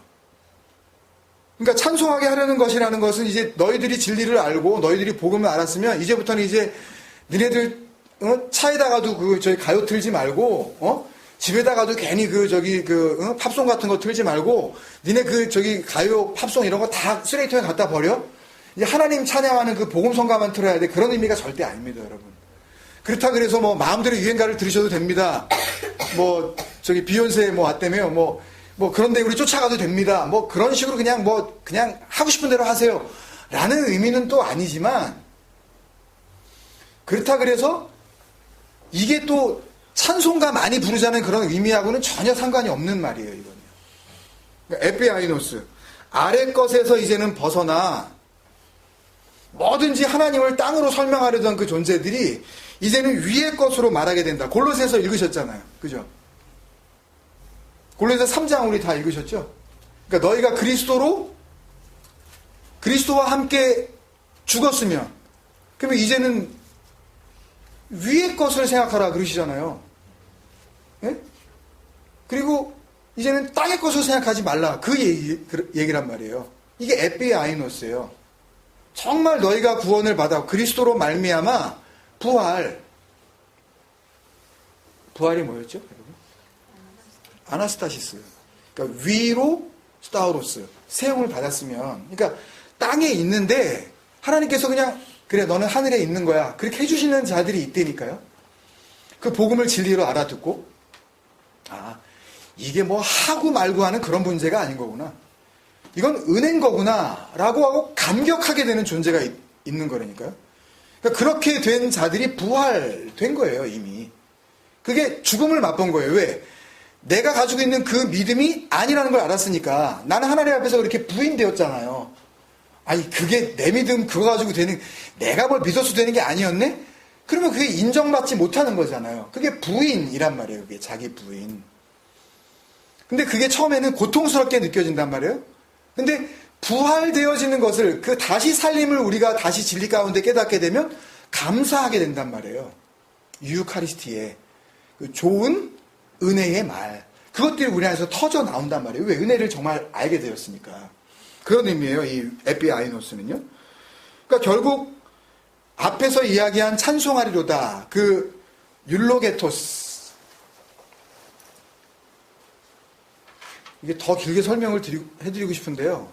그러니까 찬송하게 하려는 것이라는 것은 이제 너희들이 진리를 알고 너희들이 복음을 알았으면 이제부터는 이제 니네들 차에다가도 저희 가요 틀지 말고 집에다가도 괜히 팝송 같은 거 틀지 말고 니네 가요 팝송 이런 거 다 쓰레기통에 갖다 버려. 이제 하나님 찬양하는 그 복음 성가만 틀어야 돼. 그런 의미가 절대 아닙니다, 여러분. 그렇다 그래서 마음대로 유행가를 들으셔도 됩니다. 비욘세 왔다며요. 그런데 우리 쫓아가도 됩니다. 그런 식으로 그냥 하고 싶은 대로 하세요. 라는 의미는 또 아니지만, 그렇다 그래서 이게 또 찬송가 많이 부르자는 그런 의미하고는 전혀 상관이 없는 말이에요, 이거는요. 그러니까 에피아이노스. 아래 것에서 이제는 벗어나 뭐든지 하나님을 땅으로 설명하려던 그 존재들이 이제는 위의 것으로 말하게 된다. 골로새서 읽으셨잖아요. 그죠? 골로새 3장 우리 다 읽으셨죠? 그러니까 너희가 그리스도와 함께 죽었으면, 그러면 이제는 위의 것을 생각하라 그러시잖아요. 예? 그리고 이제는 땅의 것을 생각하지 말라. 그 얘기란 말이에요. 이게 에피아이노스예요. 정말 너희가 구원을 받아 그리스도로 말미암아 부활이 뭐였죠, 여러분? 아나스타시스. 그러니까 위로 스타우로스, 세움을 받았으면, 그러니까 땅에 있는데 하나님께서 그냥 그래 너는 하늘에 있는 거야 그렇게 해주시는 자들이 있다니까요. 그 복음을 진리로 알아듣고, 이게 뭐 하고 말고 하는 그런 문제가 아닌 거구나. 이건 은혜인 거구나 라고 하고 감격하게 되는 존재가 있는 거라니까요. 그러니까 그렇게 된 자들이 부활된 거예요, 이미. 그게 죽음을 맛본 거예요. 왜? 내가 가지고 있는 그 믿음이 아니라는 걸 알았으니까. 나는 하나님 앞에서 그렇게 부인되었잖아요. 아니, 그게 내 믿음 그거 가지고 되는, 내가 뭘 믿어서 되는 게 아니었네? 그러면 그게 인정받지 못하는 거잖아요. 그게 부인이란 말이에요. 그게 자기 부인. 근데 그게 처음에는 고통스럽게 느껴진단 말이에요. 근데 부활되어지는 것을, 그 다시 살림을 우리가 다시 진리 가운데 깨닫게 되면 감사하게 된단 말이에요. 유카리스티에. 그 좋은 은혜의 말. 그것들이 우리 안에서 터져 나온단 말이에요. 왜? 은혜를 정말 알게 되었으니까. 그런 의미예요. 이 에피아이노스는요. 그러니까 결국 앞에서 이야기한 찬송하리로다. 그 율로게토스. 이게 더 길게 설명을 해드리고 싶은데요.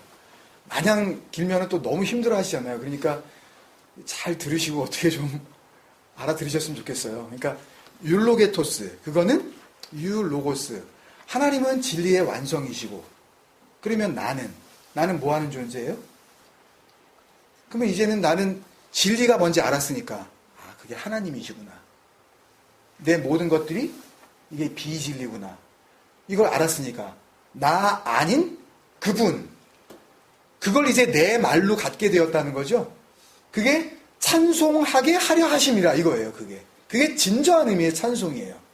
마냥 길면 또 너무 힘들어 하시잖아요. 그러니까 잘 들으시고 어떻게 좀 알아들으셨으면 좋겠어요. 그러니까 율로게토스. 그거는 유로고스. 하나님은 진리의 완성이시고, 그러면 나는 뭐 하는 존재예요? 그러면 이제는 나는 진리가 뭔지 알았으니까, 그게 하나님이시구나. 내 모든 것들이 이게 비진리구나. 이걸 알았으니까, 나 아닌 그분. 그걸 이제 내 말로 갖게 되었다는 거죠. 그게 찬송하게 하려 하심이라 이거예요, 그게. 그게 진정한 의미의 찬송이에요.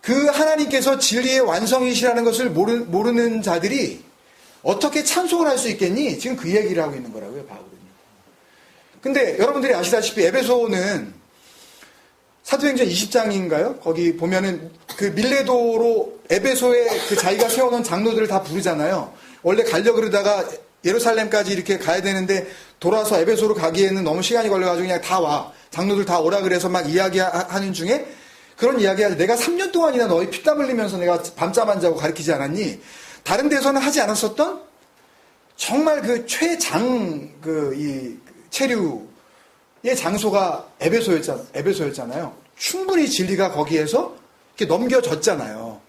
그 하나님께서 진리의 완성이시라는 것을 모르는 자들이 어떻게 찬송을 할 수 있겠니? 지금 그 얘기를 하고 있는 거라고요, 바울은요. 근데 여러분들이 아시다시피 에베소는 사도행전 20장인가요? 거기 보면은 그 밀레도로 에베소에 그 자기가 세워놓은 장로들을 다 부르잖아요. 원래 가려고 그러다가 예루살렘까지 이렇게 가야 되는데 돌아서 에베소로 가기에는 너무 시간이 걸려가지고 그냥 다 와. 장로들 다 오라 그래서 막 이야기하는 중에 그런 이야기하지. 내가 3년 동안이나 너희 피땀 흘리면서 내가 밤잠 안 자고 가르치지 않았니? 다른 데서는 하지 않았었던 정말 그 이 체류의 장소가 에베소였잖아요. 충분히 진리가 거기에서 이렇게 넘겨졌잖아요.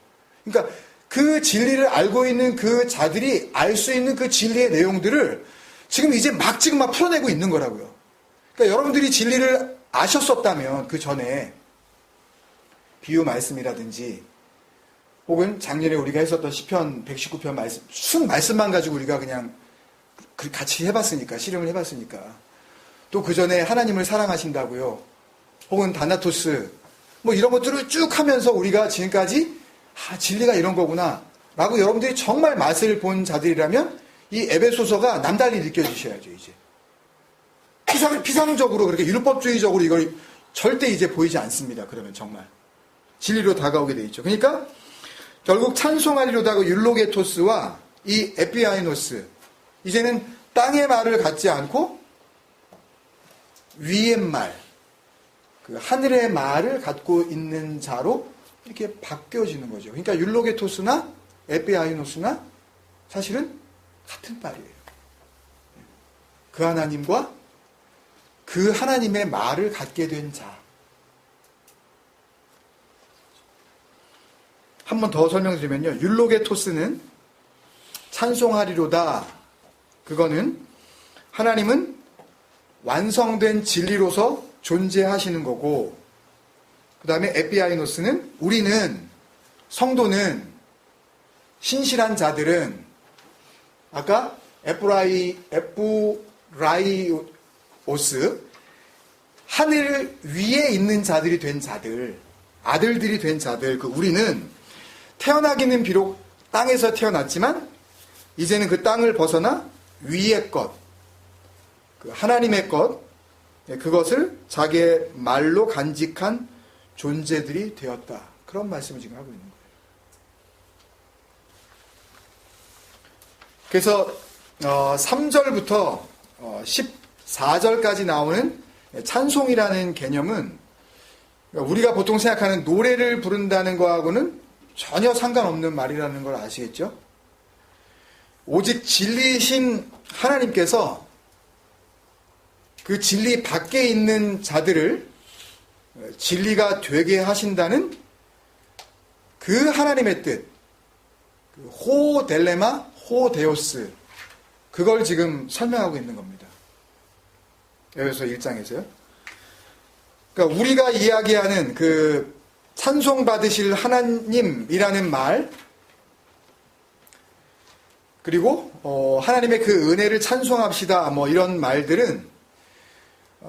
그러니까 그 진리를 알고 있는 그 자들이 알 수 있는 그 진리의 내용들을 지금 막 풀어내고 있는 거라고요. 그러니까 여러분들이 진리를 아셨었다면 그 전에 비유 말씀이라든지 혹은 작년에 우리가 했었던 시편 119편 말씀, 순 말씀만 가지고 우리가 그냥 같이 해봤으니까, 실험을 해봤으니까. 또 그 전에 하나님을 사랑하신다고요. 혹은 다나토스, 뭐 이런 것들을 쭉 하면서 우리가 지금까지 진리가 이런 거구나 라고 여러분들이 정말 맛을 본 자들이라면 이 에베소서가 남달리 느껴지셔야죠. 이제 피상적으로 그렇게 율법주의적으로 이걸 절대 이제 보이지 않습니다. 그러면 정말 진리로 다가오게 돼 있죠. 그러니까 결국 찬송하리로다가 율로게토스와 이 에피아이노스, 이제는 땅의 말을 갖지 않고 위의 말, 그 하늘의 말을 갖고 있는 자로 이렇게 바뀌어지는 거죠. 그러니까 율로게토스나 에피아이노스나 사실은 같은 말이에요. 그 하나님과 그 하나님의 말을 갖게 된 자. 한 번 더 설명드리면요. 율로게토스는 찬송하리로다. 그거는 하나님은 완성된 진리로서 존재하시는 거고, 그 다음에 에피아이노스는 우리는, 성도는, 신실한 자들은 아까 에프라이오스, 하늘 위에 있는 자들이 된 자들, 아들들이 된 자들, 우리는 태어나기는 비록 땅에서 태어났지만 이제는 그 땅을 벗어나 위의 것, 그 하나님의 것, 그것을 자기의 말로 간직한 존재들이 되었다. 그런 말씀을 지금 하고 있는 거예요. 그래서 3절부터 14절까지 나오는 찬송이라는 개념은 우리가 보통 생각하는 노래를 부른다는 거하고는 전혀 상관없는 말이라는 걸 아시겠죠? 오직 진리이신 하나님께서 그 진리 밖에 있는 자들을 진리가 되게 하신다는 그 그 하나님의 뜻, 그 호 델레마, 호 데오스, 그걸 지금 설명하고 있는 겁니다. 에베소 1장에서요. 그러니까 우리가 이야기하는 그 찬송받으실 하나님이라는 말, 그리고 하나님의 그 은혜를 찬송합시다, 뭐 이런 말들은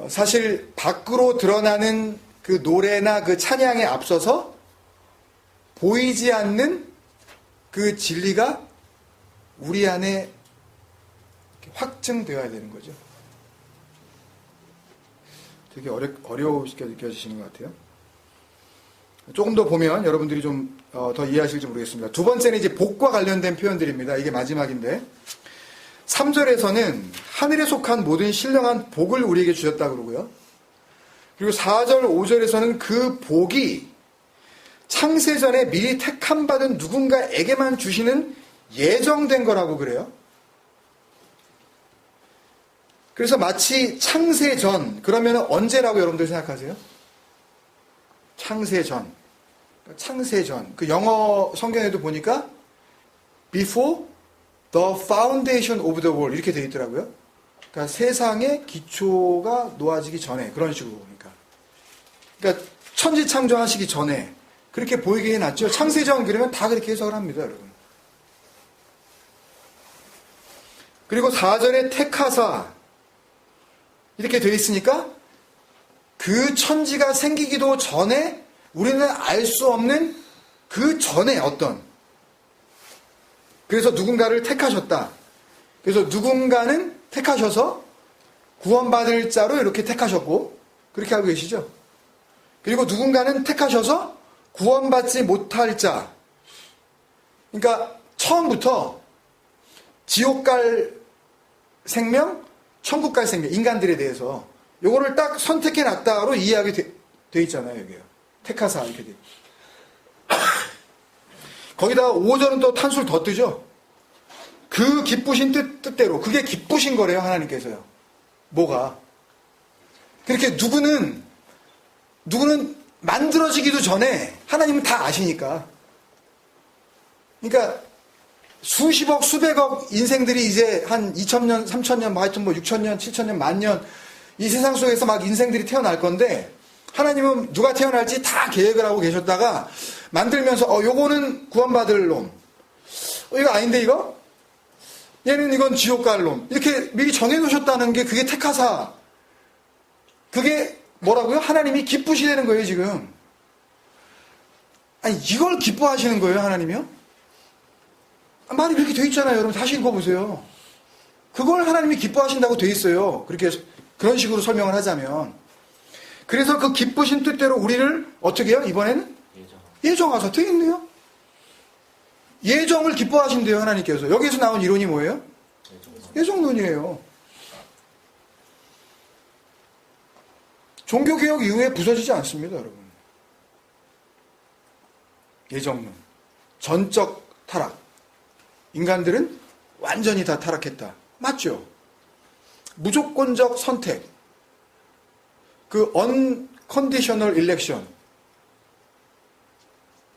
사실 밖으로 드러나는 그 노래나 그 찬양에 앞서서 보이지 않는 그 진리가 우리 안에 확증되어야 되는 거죠. 되게 어려우시게 느껴지시는 것 같아요. 조금 더 보면 여러분들이 좀 더 이해하실지 모르겠습니다. 두 번째는 이제 복과 관련된 표현들입니다. 이게 마지막인데 3절에서는 하늘에 속한 모든 신령한 복을 우리에게 주셨다 그러고요. 그리고 4절, 5절에서는 그 복이 창세전에 미리 택함받은 누군가에게만 주시는 예정된 거라고 그래요. 그래서 마치 창세전, 그러면 언제라고 여러분들 생각하세요? 창세전. 창세전. 그 영어 성경에도 보니까 before the foundation of the world 이렇게 되어 있더라고요. 그러니까 세상의 기초가 놓아지기 전에, 그런 식으로 보니까. 그러니까 천지 창조하시기 전에 그렇게 보이게 해놨죠. 창세전 그러면 다 그렇게 해석을 합니다, 여러분. 그리고 4절에 택하사 이렇게 되어 있으니까 그 천지가 생기기도 전에 우리는 알 수 없는 그 전에 어떤, 그래서 누군가를 택하셨다. 그래서 누군가는 택하셔서 구원받을 자로 이렇게 택하셨고, 그렇게 알고 계시죠? 그리고 누군가는 택하셔서 구원받지 못할 자. 그러니까 처음부터 지옥 갈 생명, 천국 갈 생명, 인간들에 대해서 요거를 딱 선택해 놨다로 이해하게 돼 있잖아요, 여기요. 택하사 이렇게 돼. 거기다가 5절은 또 탄술 더 뜨죠. 그 기쁘신 뜻대로, 그게 기쁘신 거래요, 하나님께서요. 뭐가? 그렇게 누구는 만들어지기도 전에 하나님은 다 아시니까. 그러니까 수십억, 수백억 인생들이 이제 한 2000년, 3000년, 뭐 하여튼 뭐 6000년, 7000년, 만년 이 세상 속에서 막 인생들이 태어날 건데 하나님은 누가 태어날지 다 계획을 하고 계셨다가 만들면서 요거는 구원받을 놈, 이거 아닌데 이거? 얘는 이건 지옥 갈 놈, 이렇게 미리 정해놓으셨다는 게 그게 택하사, 그게 뭐라고요? 하나님이 기쁘시다는 거예요, 지금. 아니, 이걸 기뻐하시는 거예요, 하나님이요? 말이 이렇게 돼 있잖아요, 여러분. 다시 읽어보세요. 그걸 하나님이 기뻐하신다고 돼 있어요. 그런 식으로 설명을 하자면. 그래서 그 기쁘신 뜻대로 우리를 어떻게 해요? 이번에는? 예정하사 돼 있네요. 예정을 기뻐하신대요, 하나님께서. 여기서 나온 이론이 뭐예요? 예정론이에요. 종교개혁 이후에 부서지지 않습니다, 여러분. 예정론. 전적 타락. 인간들은 완전히 다 타락했다. 맞죠? 무조건적 선택. 그 unconditional election.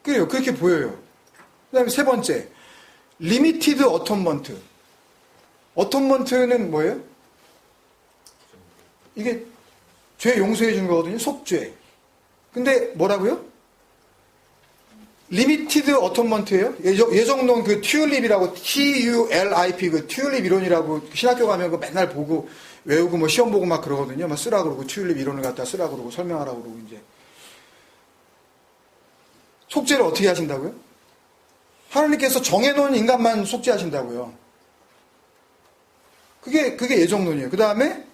그래요. 그렇게 보여요. 그 다음에 세 번째. limited atonement. atonement는 뭐예요? 이게 죄 용서해 준 거거든요. 속죄. 근데 뭐라고요? 리미티드 어톤먼트예요. 예정론 그 튤립이라고, TULIP 그 튤립 이론이라고 신학교 가면 그 맨날 보고 외우고 뭐 시험 보고 막 그러거든요. 막 쓰라 그러고 튤립 이론을 갖다 쓰라 그러고 설명하라 그러고 이제. 속죄를 어떻게 하신다고요? 하나님께서 정해놓은 인간만 속죄하신다고요. 그게 예정론이에요. 그 다음에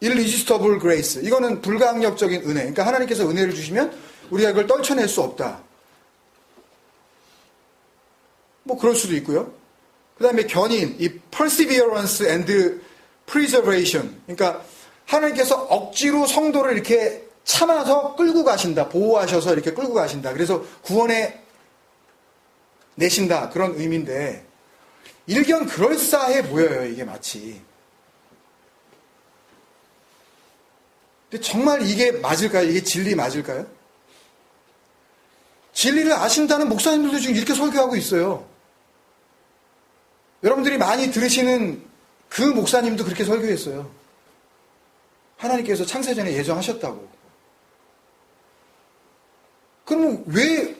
irresistible grace. 이거는 불가항력적인 은혜. 그러니까 하나님께서 은혜를 주시면 우리가 이걸 떨쳐낼 수 없다. 뭐 그럴 수도 있고요. 그 다음에 견인, 이 perseverance and preservation. 그러니까 하나님께서 억지로 성도를 이렇게 참아서 끌고 가신다. 보호하셔서 이렇게 끌고 가신다. 그래서 구원에 내신다. 그런 의미인데 일견 그럴싸해 보여요. 이게 마치. 근데 정말 이게 맞을까요? 이게 진리 맞을까요? 진리를 아신다는 목사님들도 지금 이렇게 설교하고 있어요. 여러분들이 많이 들으시는 그 목사님도 그렇게 설교했어요. 하나님께서 창세전에 예정하셨다고. 그럼 왜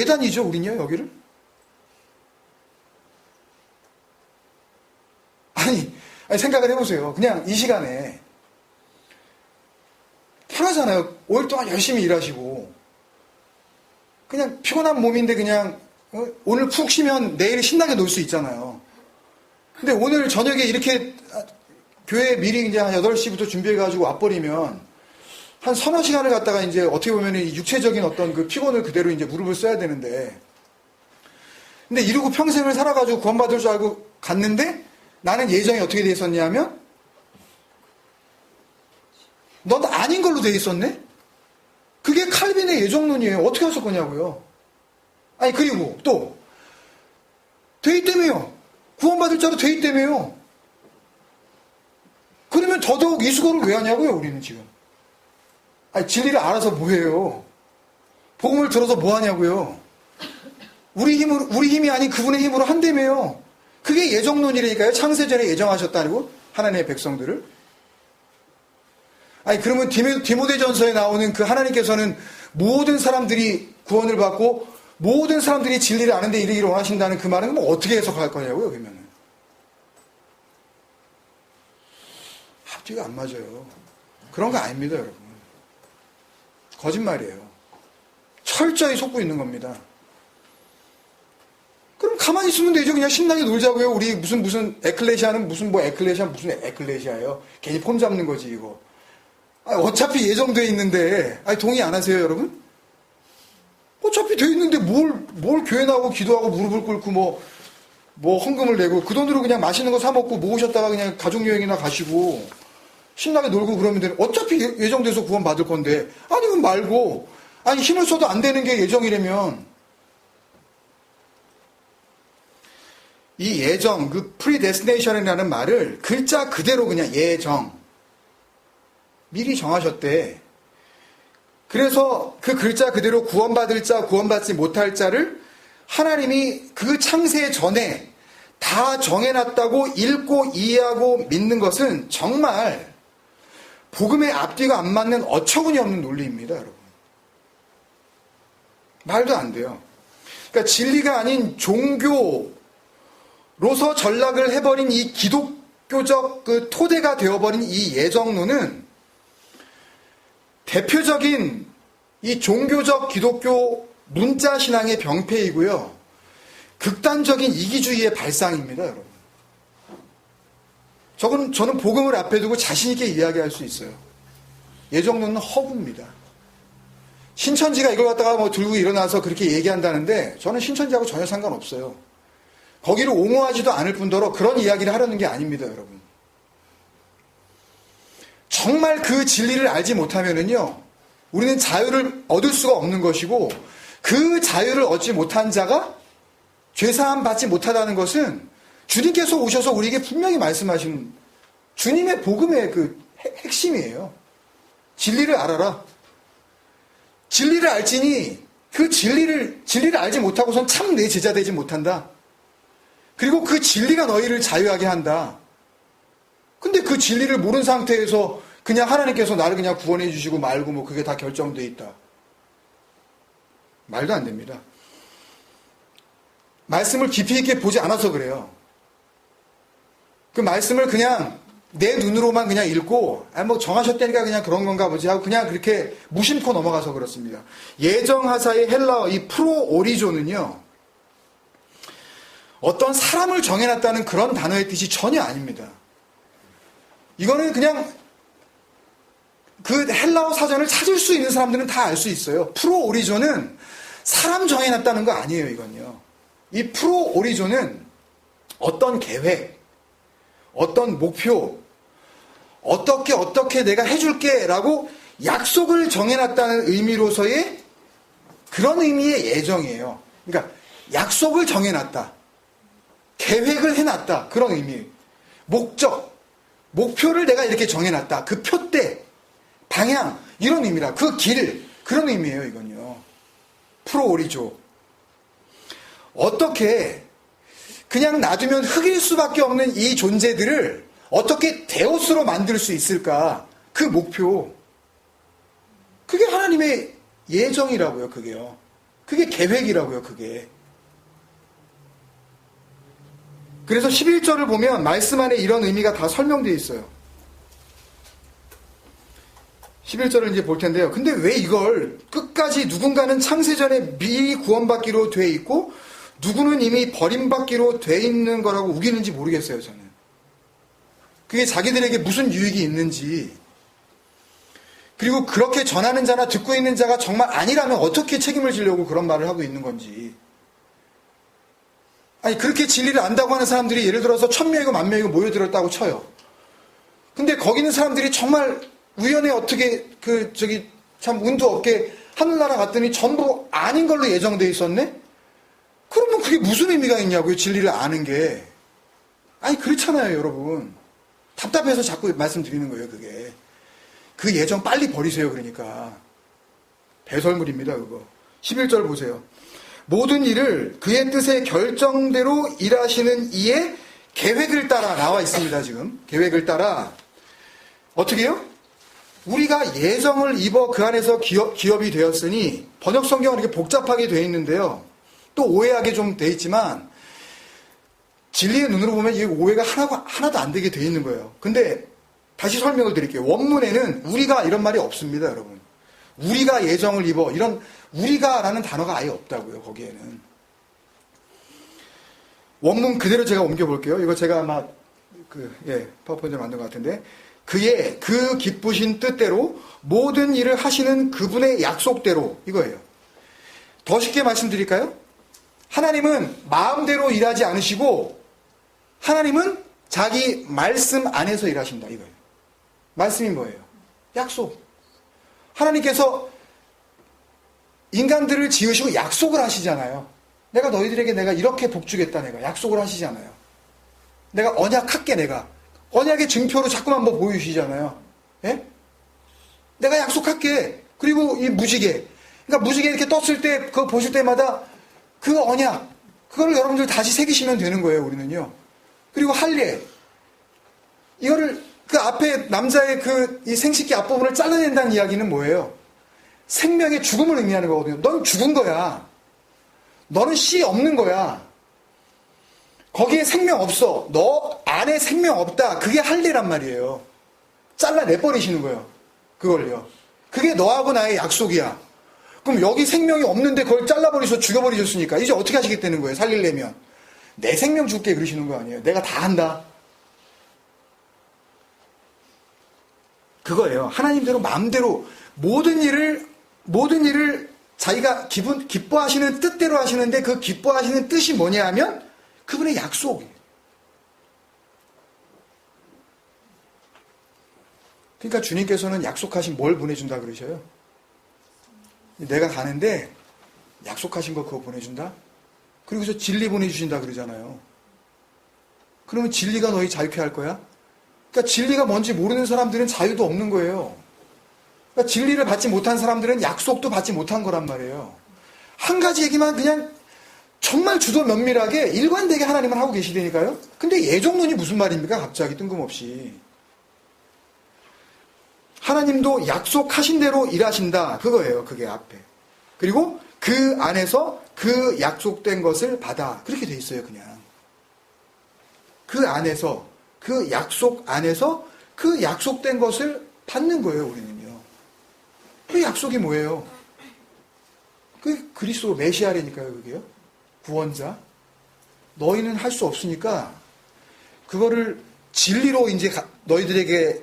다니죠, 우리는요, 여기를? 아니, 생각을 해보세요. 그냥 이 시간에 편하잖아요. 5일 동안 열심히 일하시고 그냥 피곤한 몸인데 그냥 오늘 푹 쉬면 내일 신나게 놀 수 있잖아요. 근데 오늘 저녁에 이렇게 교회 미리 이제 한 8시부터 준비해가지고 와버리면 한 서너 시간을 갖다가 이제 어떻게 보면 육체적인 어떤 그 피곤을 그대로 이제 무릎을 써야 되는데, 근데 이러고 평생을 살아가지고 구원받을 줄 알고 갔는데 나는 예정이 어떻게 돼 있었냐면, 넌 아닌 걸로 돼 있었네? 그게 칼빈의 예정론이에요. 어떻게 하실 거냐고요. 아니, 그리고 또 돼 있다며요. 구원받을 자로 돼 있다며요. 그러면 더더욱 이 수고를 왜 하냐고요, 우리는 지금. 아니, 진리를 알아서 뭐 해요? 복음을 들어서 뭐 하냐고요? 우리 힘이 아닌 그분의 힘으로 한다며요. 그게 예정론이라니까요. 창세전에 예정하셨다고, 하나님의 백성들을. 아니, 그러면 디모데전서에 나오는 그 하나님께서는 모든 사람들이 구원을 받고 모든 사람들이 진리를 아는데 이르기를 원하신다는 그 말은 뭐 어떻게 해석할 거냐고요, 그러면은. 앞뒤가 안 맞아요. 그런 거 아닙니다, 여러분. 거짓말이에요. 철저히 속고 있는 겁니다. 그럼 가만히 있으면 되죠. 그냥 신나게 놀자고요. 우리 무슨 에클레시아는 무슨 에클레시아예요. 괜히 폼 잡는 거지, 이거. 아니, 어차피 예정돼 있는데, 아니, 동의 안 하세요, 여러분? 어차피 돼 있는데 뭘 교회 나오고 기도하고 무릎을 꿇고 뭐 헌금을 내고 그 돈으로 그냥 맛있는 거 사 먹고 모으셨다가 그냥 가족여행이나 가시고 신나게 놀고 그러면 되는, 어차피 예정돼서 구원 받을 건데, 아니면 말고, 아니, 힘을 써도 안 되는 게 예정이라면, 이 예정, 그 predestination이라는 말을 글자 그대로 그냥 예정, 미리 정하셨대. 그래서 그 글자 그대로 구원받을 자, 구원받지 못할 자를 하나님이 그 창세 전에 다 정해놨다고 읽고 이해하고 믿는 것은 정말 복음의 앞뒤가 안 맞는 어처구니 없는 논리입니다, 여러분. 말도 안 돼요. 그러니까 진리가 아닌 종교로서 전락을 해버린 이 기독교적 그 토대가 되어버린 이 예정론은 대표적인 이 종교적 기독교 문자 신앙의 병폐이고요. 극단적인 이기주의의 발상입니다, 여러분. 저는 복음을 앞에 두고 자신있게 이야기할 수 있어요. 예정론은 허구입니다. 신천지가 이걸 갖다가 들고 일어나서 그렇게 얘기한다는데 저는 신천지하고 전혀 상관없어요. 거기를 옹호하지도 않을 뿐더러 그런 이야기를 하려는 게 아닙니다, 여러분. 정말 그 진리를 알지 못하면은요, 우리는 자유를 얻을 수가 없는 것이고, 그 자유를 얻지 못한 자가 죄사함 받지 못하다는 것은 주님께서 오셔서 우리에게 분명히 말씀하신 주님의 복음의 그 핵심이에요. 진리를 알아라. 진리를 알지니 그 진리를 알지 못하고선 참 내 제자 되지 못한다. 그리고 그 진리가 너희를 자유하게 한다. 근데 그 진리를 모르는 상태에서 그냥 하나님께서 나를 그냥 구원해 주시고 말고 그게 다 결정되어 있다. 말도 안 됩니다. 말씀을 깊이 있게 보지 않아서 그래요. 그 말씀을 그냥 내 눈으로만 그냥 읽고, 정하셨다니까 그냥 그런 건가 보지 하고 그냥 그렇게 무심코 넘어가서 그렇습니다. 예정하사의 헬라어 이 프로오리존은요, 어떤 사람을 정해놨다는 그런 단어의 뜻이 전혀 아닙니다. 이거는 그냥 그 헬라어 사전을 찾을 수 있는 사람들은 다 알 수 있어요. 프로오리존은 사람 정해놨다는 거 아니에요, 이건요. 이 프로오리존은 어떤 계획, 어떤 목표, 어떻게 내가 해줄게 라고 약속을 정해놨다는 의미로서의 그런 의미의 예정이에요. 그러니까 약속을 정해놨다. 계획을 해놨다. 그런 의미. 목적, 목표를 내가 이렇게 정해놨다. 그 표대, 방향, 이런 의미라. 그 길, 그런 의미예요, 이건요. 프로오리조. 어떻게 그냥 놔두면 흙일 수밖에 없는 이 존재들을 어떻게 데오스로 만들 수 있을까? 그 목표. 그게 하나님의 예정이라고요, 그게요. 그게 계획이라고요, 그게. 그래서 11절을 보면 말씀 안에 이런 의미가 다 설명되어 있어요. 11절을 이제 볼 텐데요. 근데 왜 이걸 끝까지 누군가는 창세전에 미리 구원받기로 돼 있고 누구는 이미 버림받기로 돼 있는 거라고 우기는지 모르겠어요, 저는. 그게 자기들에게 무슨 유익이 있는지. 그리고 그렇게 전하는 자나 듣고 있는 자가 정말 아니라면 어떻게 책임을 지려고 그런 말을 하고 있는 건지. 아니, 그렇게 진리를 안다고 하는 사람들이 예를 들어서 1000명이고 10,000명이고 모여들었다고 쳐요. 근데 거기 있는 사람들이 정말 우연에 어떻게 참 운도 없게 하늘나라 갔더니 전부 아닌 걸로 예정돼 있었네? 그러면 그게 무슨 의미가 있냐고요, 진리를 아는 게. 아니, 그렇잖아요, 여러분. 답답해서 자꾸 말씀드리는 거예요, 그게. 그 예정 빨리 버리세요, 그러니까. 배설물입니다, 그거. 11절 보세요. 모든 일을 그의 뜻의 결정대로 일하시는 이의 계획을 따라 나와 있습니다, 지금. 계획을 따라. 어떻게 해요? 우리가 예정을 입어 그 안에서 기업이 되었으니, 번역 성경은 이렇게 복잡하게 되어 있는데요. 또 오해하게 좀 되어 있지만, 진리의 눈으로 보면 이 오해가 하나도 안 되게 되어 있는 거예요. 근데 다시 설명을 드릴게요. 원문에는 우리가 이런 말이 없습니다, 여러분. 우리가 예정을 입어, 이런 우리가라는 단어가 아예 없다고요, 거기에는. 원문 그대로 제가 옮겨볼게요. 이거 제가 아마 파워포인트를 만든 것 같은데. 그의 그 기쁘신 뜻대로 모든 일을 하시는 그분의 약속대로, 이거예요. 더 쉽게 말씀드릴까요? 하나님은 마음대로 일하지 않으시고 하나님은 자기 말씀 안에서 일하신다, 이거예요. 말씀이 뭐예요? 약속. 하나님께서 인간들을 지으시고 약속을 하시잖아요. 내가 너희들에게 내가 이렇게 복주겠다, 내가 약속을 하시잖아요. 내가 언약할게, 내가. 언약의 증표로 자꾸만 뭐 보여주시잖아요. 예? 내가 약속할게. 그리고 이 무지개. 그러니까 무지개 이렇게 떴을 때, 그거 보실 때마다 그 언약, 그거를 여러분들 다시 새기시면 되는 거예요, 우리는요. 그리고 할례. 이거를, 그 앞에 남자의 이 생식기 앞부분을 잘라낸다는 이야기는 뭐예요? 생명의 죽음을 의미하는 거거든요. 넌 죽은 거야. 너는 씨 없는 거야. 거기에 생명 없어. 너 안에 생명 없다. 그게 할례란 말이에요. 잘라내버리시는 거예요. 그걸요. 그게 너하고 나의 약속이야. 그럼 여기 생명이 없는데 그걸 잘라버리셔서 죽여버리셨으니까 이제 어떻게 하시겠다는 거예요, 살리려면. 내 생명 줄게 그러시는 거 아니에요. 내가 다 한다. 그거예요. 하나님대로 마음대로 모든 일을 자기가 기뻐하시는 뜻대로 하시는데, 그 기뻐하시는 뜻이 뭐냐 하면 그분의 약속이에요. 그러니까 주님께서는 약속하신 뭘 보내준다 그러셔요? 내가 가는데 약속하신 거 그거 보내준다? 그리고서 진리 보내주신다 그러잖아요. 그러면 진리가 너희 자유케 할 거야? 그러니까 진리가 뭔지 모르는 사람들은 자유도 없는 거예요. 그러니까 진리를 받지 못한 사람들은 약속도 받지 못한 거란 말이에요. 한 가지 얘기만 그냥 정말 주도 면밀하게 일관되게 하나님은 하고 계시다니까요. 근데 예정론이 무슨 말입니까? 갑자기 뜬금없이. 하나님도 약속하신 대로 일하신다. 그거예요. 그게 앞에. 그리고 그 안에서 그 약속된 것을 받아. 그렇게 돼 있어요. 그냥. 그 안에서, 그 약속 안에서 그 약속된 것을 받는 거예요. 우리는요. 그 약속이 뭐예요? 그 그리스도 메시아라니까요. 그게요. 구원자. 너희는 할 수 없으니까 그거를 진리로 이제 너희들에게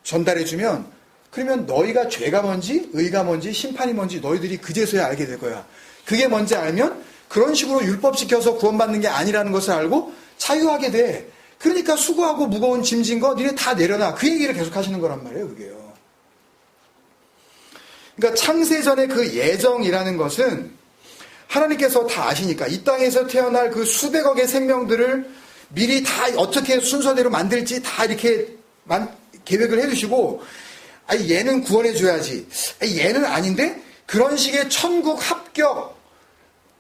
전달해주면, 그러면 너희가 죄가 뭔지 의가 뭔지 심판이 뭔지 너희들이 그제서야 알게 될 거야. 그게 뭔지 알면 그런 식으로 율법 지켜서 구원받는 게 아니라는 것을 알고 자유하게 돼. 그러니까 수고하고 무거운 짐진 거 니네 다 내려놔. 그 얘기를 계속 하시는 거란 말이에요. 그게요. 그러니까 창세전의 그 예정이라는 것은 하나님께서 다 아시니까 이 땅에서 태어날 그 수백억의 생명들을 미리 다 어떻게 순서대로 만들지 다 이렇게 계획을 해두시고, 아니 얘는 구원해줘야지, 아니 얘는 아닌데, 그런 식의 천국 합격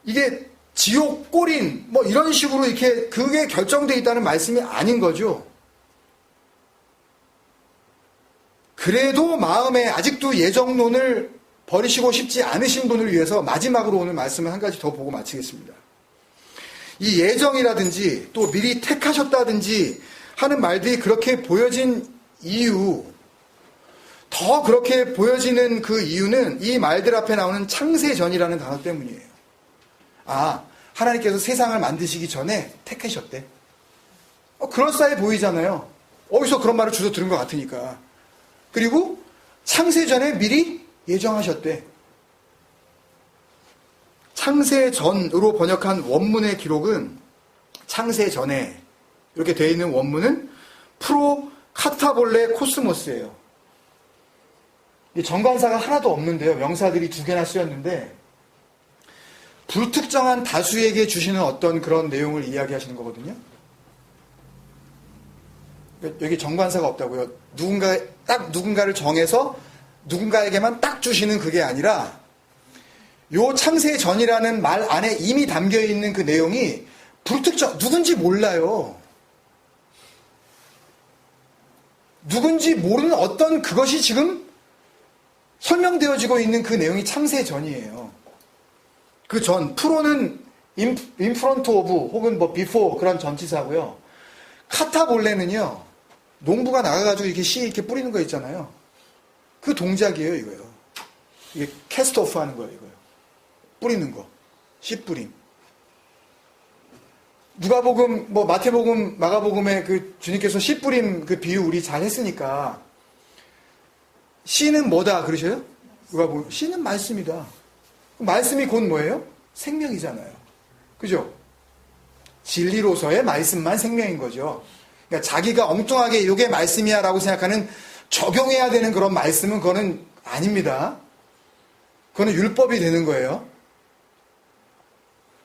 이게 지옥, 꼬린, 뭐 이런 식으로 이렇게 그게 결정되어 있다는 말씀이 아닌 거죠. 그래도 마음에 아직도 예정론을 버리시고 싶지 않으신 분을 위해서 마지막으로 오늘 말씀을 한 가지 더 보고 마치겠습니다. 이 예정이라든지 또 미리 택하셨다든지 하는 말들이 그렇게 보여진 이유, 더 그렇게 보여지는 그 이유는 이 말들 앞에 나오는 창세전이라는 단어 때문이에요. 아, 하나님께서 세상을 만드시기 전에 택하셨대. 그럴싸해 보이잖아요. 어디서 그런 말을 주워 들은 것 같으니까. 그리고 창세전에 미리 예정하셨대. 창세전으로 번역한 원문의 기록은 창세전에 이렇게 되어 있는 원문은 프로 카타볼레 코스모스예요. 정관사가 하나도 없는데요. 명사들이 2개나 쓰였는데 불특정한 다수에게 주시는 어떤 그런 내용을 이야기하시는 거거든요. 여기 정관사가 없다고요. 누군가를 정해서 누군가에게만 딱 주시는 그게 아니라 요 창세전이라는 말 안에 이미 담겨 있는 그 내용이 불특정, 누군지 몰라요. 누군지 모르는 어떤 그것이 지금 설명되어지고 있는 그 내용이 창세전이에요. 그 전, 프로는 in front of 혹은 뭐 before 그런 전치사고요. 카타볼레는요, 농부가 나가가지고 이렇게 씨 이렇게 뿌리는 거 있잖아요. 그 동작이에요, 이거요. 이게 캐스트 오프 하는 거예요, 이거요. 뿌리는 거. 씨 뿌림. 누가복음, 뭐 마태복음, 마가복음에 그 주님께서 씨 뿌림 그 비유 우리 잘 했으니까 씨는 뭐다 그러셔요? 누가복음 씨는 말씀이다. 말씀이 곧 뭐예요? 생명이잖아요. 그죠? 진리로서의 말씀만 생명인 거죠. 그러니까 자기가 엉뚱하게 이게 말씀이야 라고 생각하는 적용해야 되는 그런 말씀은 그거는 아닙니다. 그거는 율법이 되는 거예요.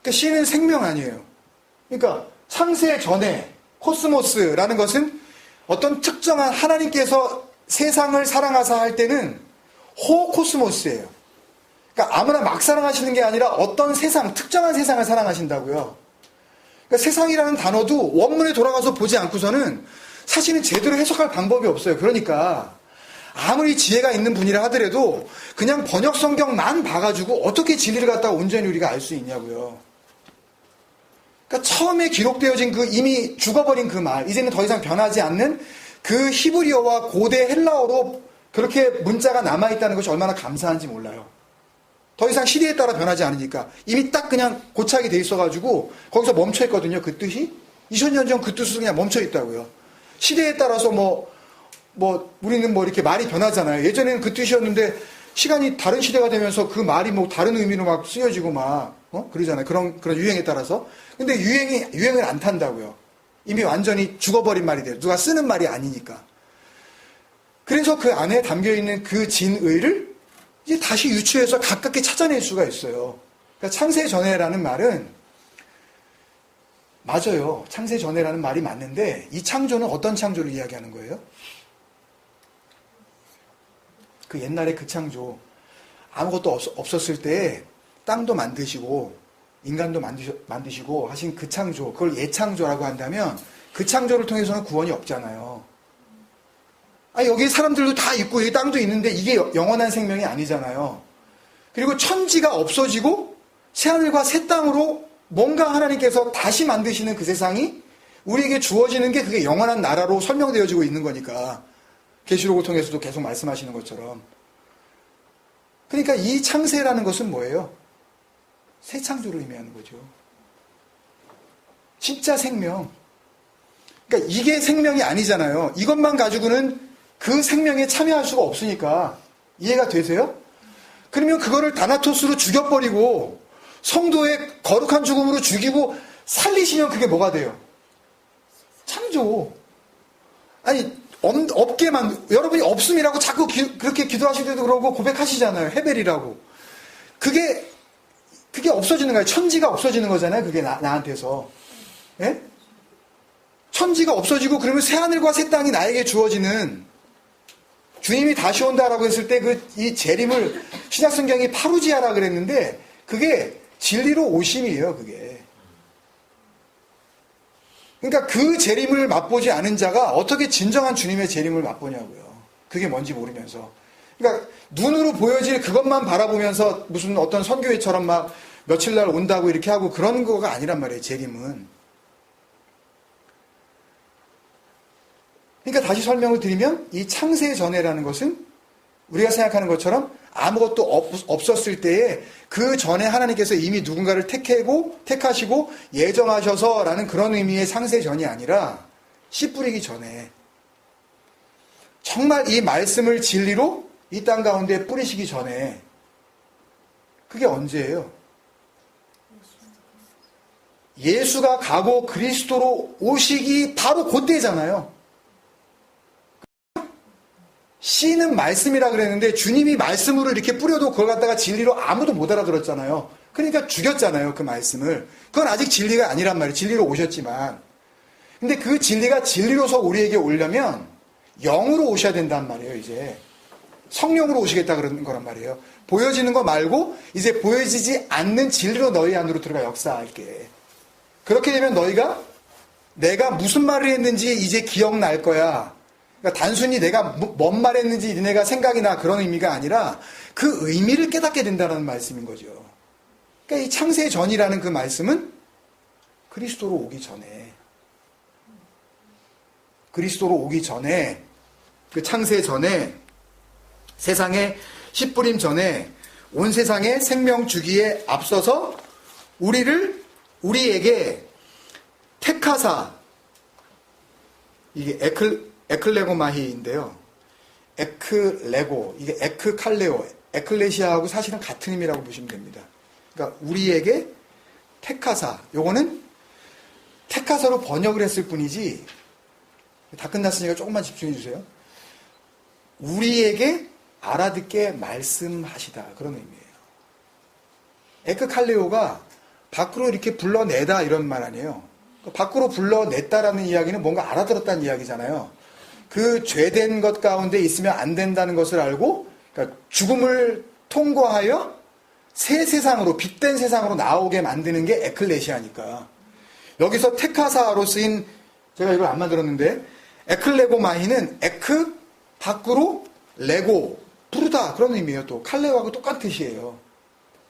그러니까 씨는 생명 아니에요. 그러니까 창세 전에 코스모스라는 것은 어떤 특정한 하나님께서 세상을 사랑하사 할 때는 호코스모스예요. 그러니까 아무나 막 사랑하시는 게 아니라 어떤 세상, 특정한 세상을 사랑하신다고요. 그러니까 세상이라는 단어도 원문에 돌아가서 보지 않고서는 사실은 제대로 해석할 방법이 없어요. 그러니까 아무리 지혜가 있는 분이라 하더라도 그냥 번역 성경만 봐가지고 어떻게 진리를 갖다가 온전히 우리가 알 수 있냐고요. 그러니까 처음에 기록되어진 그 이미 죽어버린 그 말, 이제는 더 이상 변하지 않는 그 히브리어와 고대 헬라어로 그렇게 문자가 남아있다는 것이 얼마나 감사한지 몰라요. 더 이상 시대에 따라 변하지 않으니까 이미 딱 그냥 고착이 돼 있어가지고 거기서 멈춰있거든요. 그 뜻이 2000년 전 그 뜻으로 그냥 멈춰있다고요. 시대에 따라서 우리는 뭐 이렇게 말이 변하잖아요. 예전에는 그 뜻이었는데 시간이 다른 시대가 되면서 그 말이 뭐 다른 의미로 막 쓰여지고 그러잖아요. 그런 유행에 따라서. 근데 유행을 안 탄다고요. 이미 완전히 죽어버린 말이 돼요. 누가 쓰는 말이 아니니까. 그래서 그 안에 담겨있는 그 진의를 이제 다시 유추해서 가깝게 찾아낼 수가 있어요. 그러니까 창세전에라는 말은 맞아요. 창세전에라는 말이 맞는데 이 창조는 어떤 창조를 이야기하는 거예요? 그 옛날에 그 창조, 아무것도 없었을 때 땅도 만드시고 인간도 만드시고 하신 그 창조, 그걸 예창조라고 한다면 그 창조를 통해서는 구원이 없잖아요. 여기 사람들도 다 있고 여기 땅도 있는데 이게 영원한 생명이 아니잖아요. 그리고 천지가 없어지고 새하늘과 새 땅으로 뭔가 하나님께서 다시 만드시는 그 세상이 우리에게 주어지는 게 그게 영원한 나라로 설명되어지고 있는 거니까 계시록을 통해서도 계속 말씀하시는 것처럼. 그러니까 이 창세라는 것은 뭐예요? 새 창조를 의미하는 거죠. 진짜 생명. 그러니까 이게 생명이 아니잖아요. 이것만 가지고는 그 생명에 참여할 수가 없으니까. 이해가 되세요? 그러면 그거를 다나토스로 죽여버리고 성도의 거룩한 죽음으로 죽이고 살리시면 그게 뭐가 돼요? 창조. 없게만, 여러분이 없음이라고 자꾸 그렇게 기도하실 때도 그러고 고백하시잖아요. 헤벨이라고. 그게 없어지는 거예요. 천지가 없어지는 거잖아요. 그게 나한테서. 예? 천지가 없어지고 그러면 새하늘과 새 땅이 나에게 주어지는 주님이 다시 온다라고 했을 때 이 재림을 신약성경이 파루지아라 그랬는데 그게 진리로 오심이에요, 그게. 그러니까 그 재림을 맛보지 않은 자가 어떻게 진정한 주님의 재림을 맛보냐고요. 그게 뭔지 모르면서. 그러니까 눈으로 보여질 그것만 바라보면서 무슨 어떤 선교회처럼 막 며칠 날 온다고 이렇게 하고 그런 거가 아니란 말이에요, 재림은. 그러니까 다시 설명을 드리면 이 창세 전에라는 것은 우리가 생각하는 것처럼 아무것도 없었을 때에 그 전에 하나님께서 이미 누군가를 택하시고 예정하셔서라는 그런 의미의 창세 전이 아니라 씨 뿌리기 전에 정말 이 말씀을 진리로 이 땅 가운데 뿌리시기 전에 그게 언제예요? 예수가 가고 그리스도로 오시기 바로 그때잖아요. 씨는 말씀이라 그랬는데 주님이 말씀으로 이렇게 뿌려도 그걸 갖다가 진리로 아무도 못 알아들었잖아요. 그러니까 죽였잖아요, 그 말씀을. 그건 아직 진리가 아니란 말이에요. 진리로 오셨지만. 근데 그 진리가 진리로서 우리에게 오려면 영으로 오셔야 된단 말이에요, 이제. 성령으로 오시겠다 그러는 거란 말이에요. 보여지는 거 말고 이제 보여지지 않는 진리로 너희 안으로 들어가 역사할게. 그렇게 되면 너희가 내가 무슨 말을 했는지 이제 기억날 거야. 그러니까 단순히 내가 뭔 말 했는지 니네가 생각이 나 그런 의미가 아니라 그 의미를 깨닫게 된다는 말씀인 거죠. 그러니까 이 창세 전이라는 그 말씀은 그리스도로 오기 전에 그 창세 전에 세상에 씨 뿌림 전에 온 세상의 생명 주기에 앞서서 우리에게 택하사 이게 에클레고마히인데요. 에클레고 이게 에크칼레오 에클레시아하고 사실은 같은 의미라고 보시면 됩니다. 그러니까 우리에게 택하사 요거는 택하사로 번역을 했을 뿐이지 다 끝났으니까 조금만 집중해 주세요. 우리에게 알아듣게 말씀하시다 그런 의미예요. 에크칼레오가 밖으로 이렇게 불러내다 이런 말 아니에요. 밖으로 불러냈다라는 이야기는 뭔가 알아들었다는 이야기잖아요. 그 죄된 것 가운데 있으면 안 된다는 것을 알고 그러니까 죽음을 통과하여 새 세상으로 빛된 세상으로 나오게 만드는 게 에클레시아니까. 여기서 테카사로 쓰인 제가 이걸 안 만들었는데 에클레고마히는 에크 밖으로 레고 부르다 그런 의미예요. 또 칼레오하고 똑같은 뜻이에요.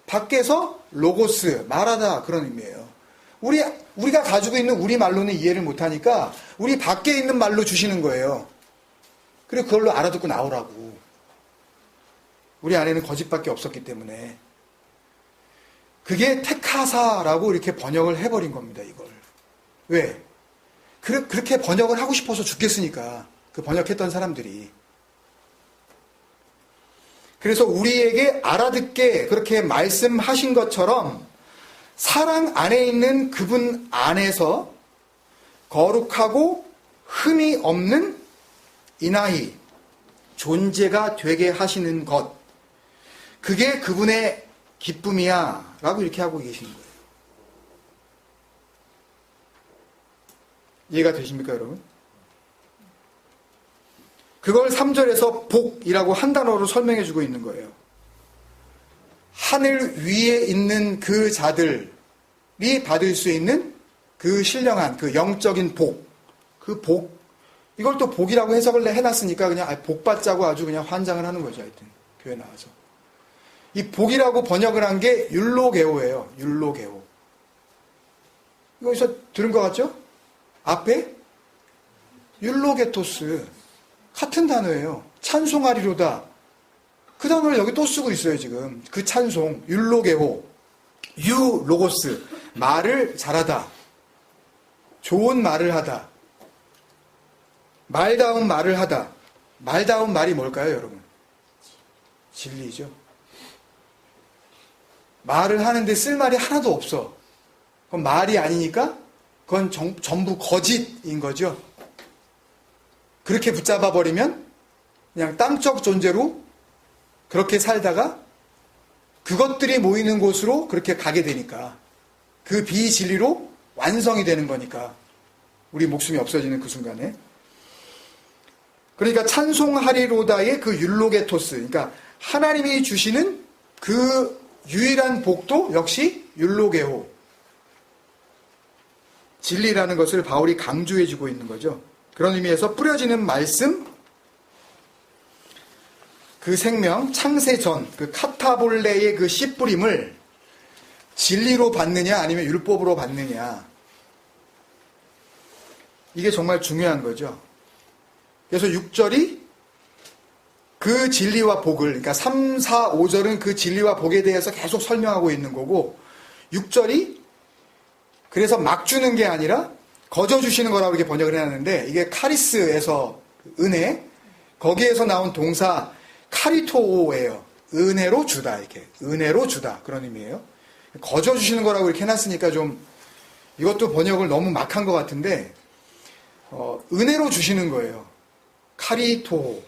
밖에서 로고스 말하다 그런 의미예요. 우리가 가지고 있는 우리 말로는 이해를 못하니까 우리 밖에 있는 말로 주시는 거예요. 그리고 그걸로 알아듣고 나오라고. 우리 안에는 거짓밖에 없었기 때문에. 그게 테카사라고 이렇게 번역을 해버린 겁니다. 이걸. 왜? 그렇게 번역을 하고 싶어서 죽겠으니까. 그 번역했던 사람들이. 그래서 우리에게 알아듣게 그렇게 말씀하신 것처럼 사랑 안에 있는 그분 안에서 거룩하고 흠이 없는 이나이 존재가 되게 하시는 것 그게 그분의 기쁨이야 라고 이렇게 하고 계시는 거예요. 이해가 되십니까 여러분? 그걸 3절에서 복이라고 한 단어로 설명해 주고 있는 거예요. 하늘 위에 있는 그 자들이 받을 수 있는 그 신령한 그 영적인 복, 그 복, 이걸 또 복이라고 해석을 해놨으니까 그냥 복 받자고 아주 그냥 환장을 하는 거죠. 하여튼 교회 나와서 이 복이라고 번역을 한 게 율로게오예요. 율로게오. 이거 어디서 들은 것 같죠? 앞에 율로게토스 같은 단어예요. 찬송하리로다. 그 단어를 여기 또 쓰고 있어요, 지금. 그 찬송, 율로게호, 유로고스, 말을 잘하다. 좋은 말을 하다. 말다운 말을 하다. 말다운 말이 뭘까요, 여러분? 진리죠. 말을 하는데 쓸 말이 하나도 없어. 그건 말이 아니니까 그건 전부 거짓인 거죠. 그렇게 붙잡아 버리면 그냥 땅적 존재로 그렇게 살다가 그것들이 모이는 곳으로 그렇게 가게 되니까 그 비진리로 완성이 되는 거니까 우리 목숨이 없어지는 그 순간에 그러니까 찬송하리로다의 그 율로게토스 그러니까 하나님이 주시는 그 유일한 복도 역시 율로게오. 진리라는 것을 바울이 강조해주고 있는 거죠. 그런 의미에서 뿌려지는 말씀, 그 생명, 창세 전, 그 카타볼레의 그 씨 뿌림을 진리로 받느냐 아니면 율법으로 받느냐. 이게 정말 중요한 거죠. 그래서 6절이 그 진리와 복을, 그러니까 3, 4, 5절은 그 진리와 복에 대해서 계속 설명하고 있는 거고 6절이 그래서 막 주는 게 아니라 거저 주시는 거라고 이렇게 번역을 해놨는데 이게 카리스에서 은혜, 거기에서 나온 동사 카리토예요. 은혜로 주다, 이렇게. 은혜로 주다. 그런 의미예요. 거저 주시는 거라고 이렇게 해놨으니까 좀 이것도 번역을 너무 막한 것 같은데 은혜로 주시는 거예요. 카리토.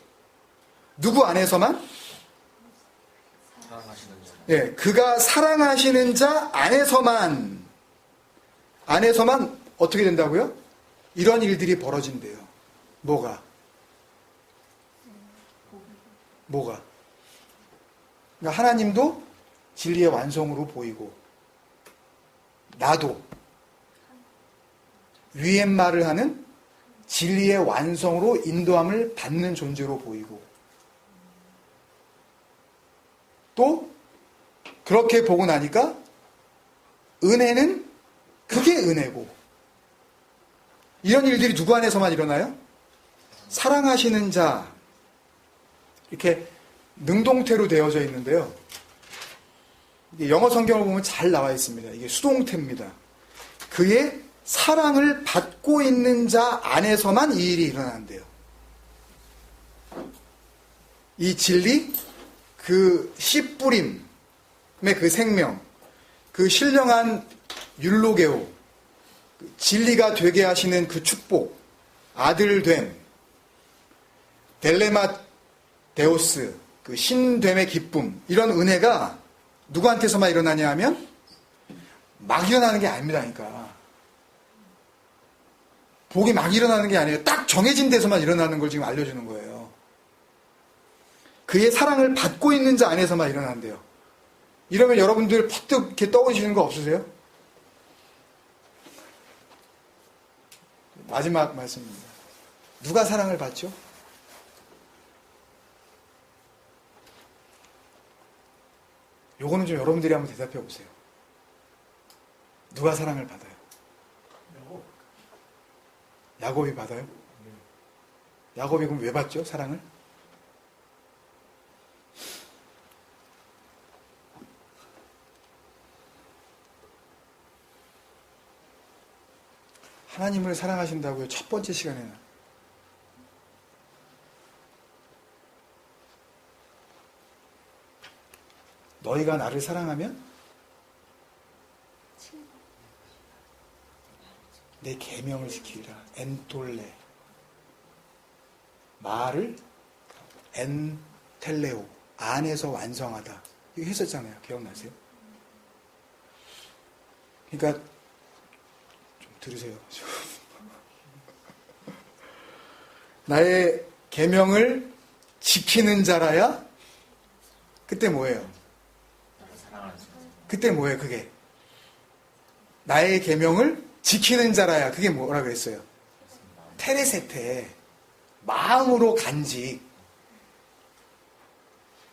누구 안에서만? 사랑하시는 자. 예, 그가 사랑하시는 자 안에서만 어떻게 된다고요? 이런 일들이 벌어진대요. 뭐가? 그러니까 하나님도 진리의 완성으로 보이고 나도 위의 말을 하는 진리의 완성으로 인도함을 받는 존재로 보이고 또 그렇게 보고 나니까 은혜는 그게 은혜고 이런 일들이 누구 안에서만 일어나요? 사랑하시는 자 이렇게 능동태로 되어져 있는데요. 영어 성경을 보면 잘 나와 있습니다. 이게 수동태입니다. 그의 사랑을 받고 있는 자 안에서만 이 일이 일어난대요. 이 진리, 그 씨 뿌림의 그 생명, 그 신령한 율로게오, 진리가 되게 하시는 그 축복, 아들됨, 델레마 데오스, 그 신됨의 기쁨, 이런 은혜가 누구한테서만 일어나냐 하면 막 일어나는 게 아닙니다. 그러니까 복이 막 일어나는 게 아니에요. 딱 정해진 데서만 일어나는 걸 지금 알려주는 거예요. 그의 사랑을 받고 있는 자 안에서만 일어난대요. 이러면 여러분들 퍼뜩 이렇게 떠오르시는 거 없으세요? 마지막 말씀입니다. 누가 사랑을 받죠? 요거는 좀 여러분들이 한번 대답해 보세요. 누가 사랑을 받아요? 야곱이 받아요? 야곱이 그럼 왜 받죠? 사랑을? 하나님을 사랑하신다고요. 첫 번째 시간에는. 너희가 나를 사랑하면 내 계명을 지키리라. 엔톨레. 말을 엔텔레오. 안에서 완성하다. 이거 했었잖아요. 기억나세요? 그러니까 좀 들으세요. 나의 계명을 지키는 자라야 그때 뭐예요? 그때 뭐예요? 그게 나의 계명을 지키는 자라야 그게 뭐라 그랬어요? 테레세테. 마음으로 간직.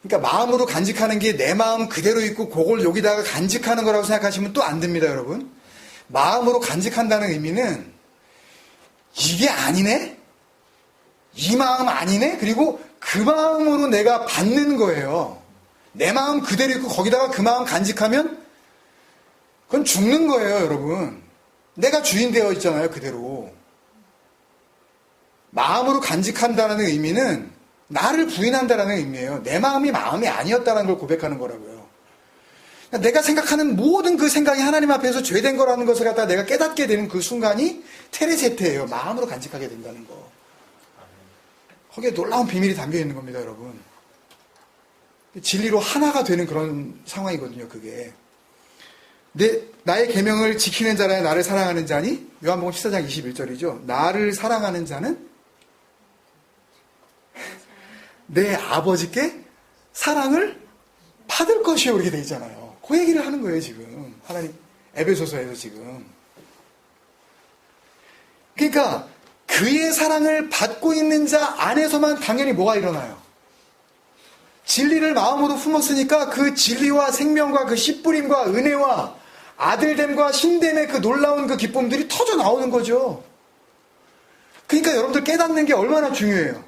그러니까 마음으로 간직하는 게 내 마음 그대로 있고 그걸 여기다가 간직하는 거라고 생각하시면 또 안 됩니다, 여러분. 마음으로 간직한다는 의미는 이게 아니네? 이 마음 아니네? 그리고 그 마음으로 내가 받는 거예요. 내 마음 그대로 있고 거기다가 그 마음 간직하면 그건 죽는 거예요, 여러분. 내가 주인 되어 있잖아요, 그대로. 마음으로 간직한다는 의미는 나를 부인한다는 의미예요. 내 마음이 아니었다는 걸 고백하는 거라고요. 내가 생각하는 모든 그 생각이 하나님 앞에서 죄된 거라는 것을 갖다가 내가 깨닫게 되는 그 순간이 테레세테예요. 마음으로 간직하게 된다는 거. 거기에 놀라운 비밀이 담겨 있는 겁니다, 여러분. 진리로 하나가 되는 그런 상황이거든요, 그게. 나의 계명을 지키는 자라야 나를 사랑하는 자니? 요한복음 14장 21절이죠. 나를 사랑하는 자는 내 아버지께 사랑을 받을 것이요. 이렇게 되어 있잖아요. 그 얘기를 하는 거예요, 지금. 하나님, 에베소서에서 지금. 그러니까, 그의 사랑을 받고 있는 자 안에서만 당연히 뭐가 일어나요? 진리를 마음으로 품었으니까 그 진리와 생명과 그 씨뿌림과 은혜와 아들됨과 신됨의 그 놀라운 그 기쁨들이 터져 나오는 거죠. 그러니까 여러분들 깨닫는 게 얼마나 중요해요.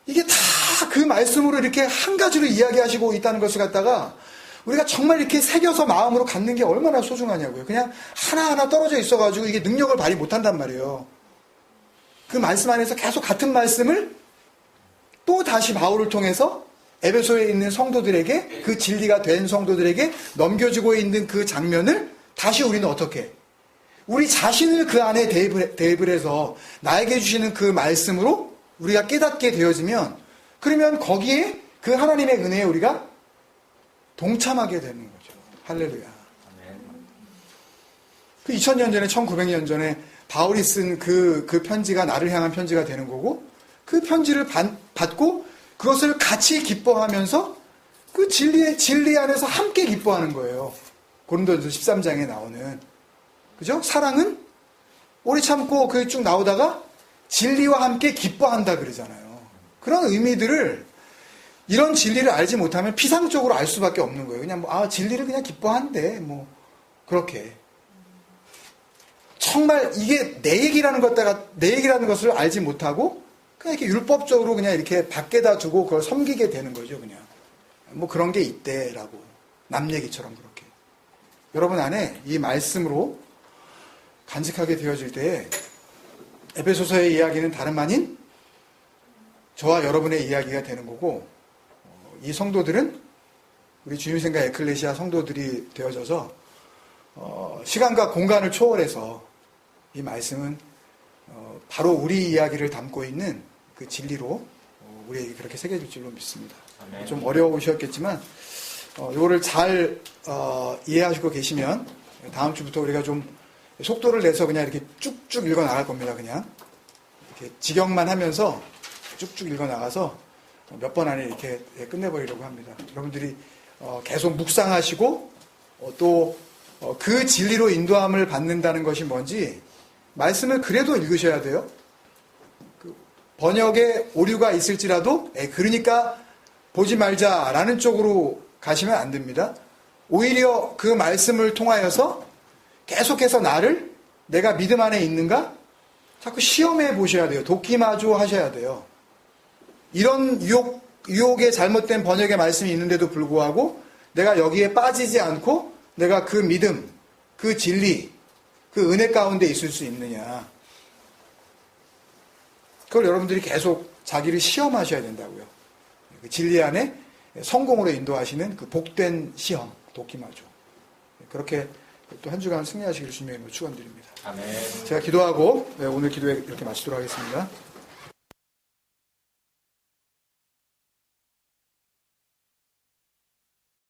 이게 다 그 말씀으로 이렇게 한 가지로 이야기하시고 있다는 것을 갖다가 우리가 정말 이렇게 새겨서 마음으로 갖는 게 얼마나 소중하냐고요. 그냥 하나하나 떨어져 있어가지고 이게 능력을 발휘 못한단 말이에요. 그 말씀 안에서 계속 같은 말씀을 또 다시 바울을 통해서 에베소에 있는 성도들에게, 그 진리가 된 성도들에게 넘겨주고 있는 그 장면을 다시 우리는 어떻게, 우리 자신을 그 안에 대입을 해서 나에게 주시는 그 말씀으로 우리가 깨닫게 되어지면, 그러면 거기에 그 하나님의 은혜에 우리가 동참하게 되는 거죠. 할렐루야. 그 2000년 전에, 1900년 전에 바울이 쓴 그 편지가 나를 향한 편지가 되는 거고, 그 편지를 받고 그것을 같이 기뻐하면서 그 진리 안에서 함께 기뻐하는 거예요. 고린도전서 13장에 나오는. 그죠? 사랑은 오래 참고 그 쭉 나오다가 진리와 함께 기뻐한다 그러잖아요. 그런 의미들을, 이런 진리를 알지 못하면 피상적으로 알 수밖에 없는 거예요. 그냥 진리를 그냥 기뻐한대. 그렇게. 정말 이게 내 얘기라는 것을 알지 못하고 그냥 이렇게 율법적으로 그냥 이렇게 밖에다 두고 그걸 섬기게 되는 거죠, 그냥. 그런 게 있대라고. 남 얘기처럼 그렇게. 여러분 안에 이 말씀으로 간직하게 되어질 때에 에베소서의 이야기는 다름 아닌 저와 여러분의 이야기가 되는 거고, 이 성도들은 우리 주임생과 에클레시아 성도들이 되어져서 시간과 공간을 초월해서 이 말씀은 바로 우리 이야기를 담고 있는 그 진리로 우리에게 그렇게 새겨질 줄로 믿습니다. 아멘. 좀 어려우셨겠지만 이거를 잘 이해하시고 계시면 다음 주부터 우리가 좀 속도를 내서 그냥 이렇게 쭉쭉 읽어 나갈 겁니다. 그냥 이렇게 직역만 하면서 쭉쭉 읽어 나가서 몇 번 안에 이렇게 끝내버리려고 합니다. 여러분들이 계속 묵상하시고 또 그 진리로 인도함을 받는다는 것이 뭔지 말씀을 그래도 읽으셔야 돼요. 그 번역에 오류가 있을지라도 그러니까 보지 말자라는 쪽으로 가시면 안 됩니다. 오히려 그 말씀을 통하여서 계속해서 내가 믿음 안에 있는가? 자꾸 시험해 보셔야 돼요. 도끼마주 하셔야 돼요. 이런 유혹의 잘못된 번역의 말씀이 있는데도 불구하고 내가 여기에 빠지지 않고 내가 그 믿음, 그 진리, 그 은혜 가운데 있을 수 있느냐. 그걸 여러분들이 계속 자기를 시험하셔야 된다고요. 그 진리 안에 성공으로 인도하시는 그 복된 시험, 도끼마주. 그렇게 또 한 주간 승리하시기를 주님의 이름으로 축원드립니다. 아멘. 제가 기도하고 오늘 기도회 이렇게 마치도록 하겠습니다.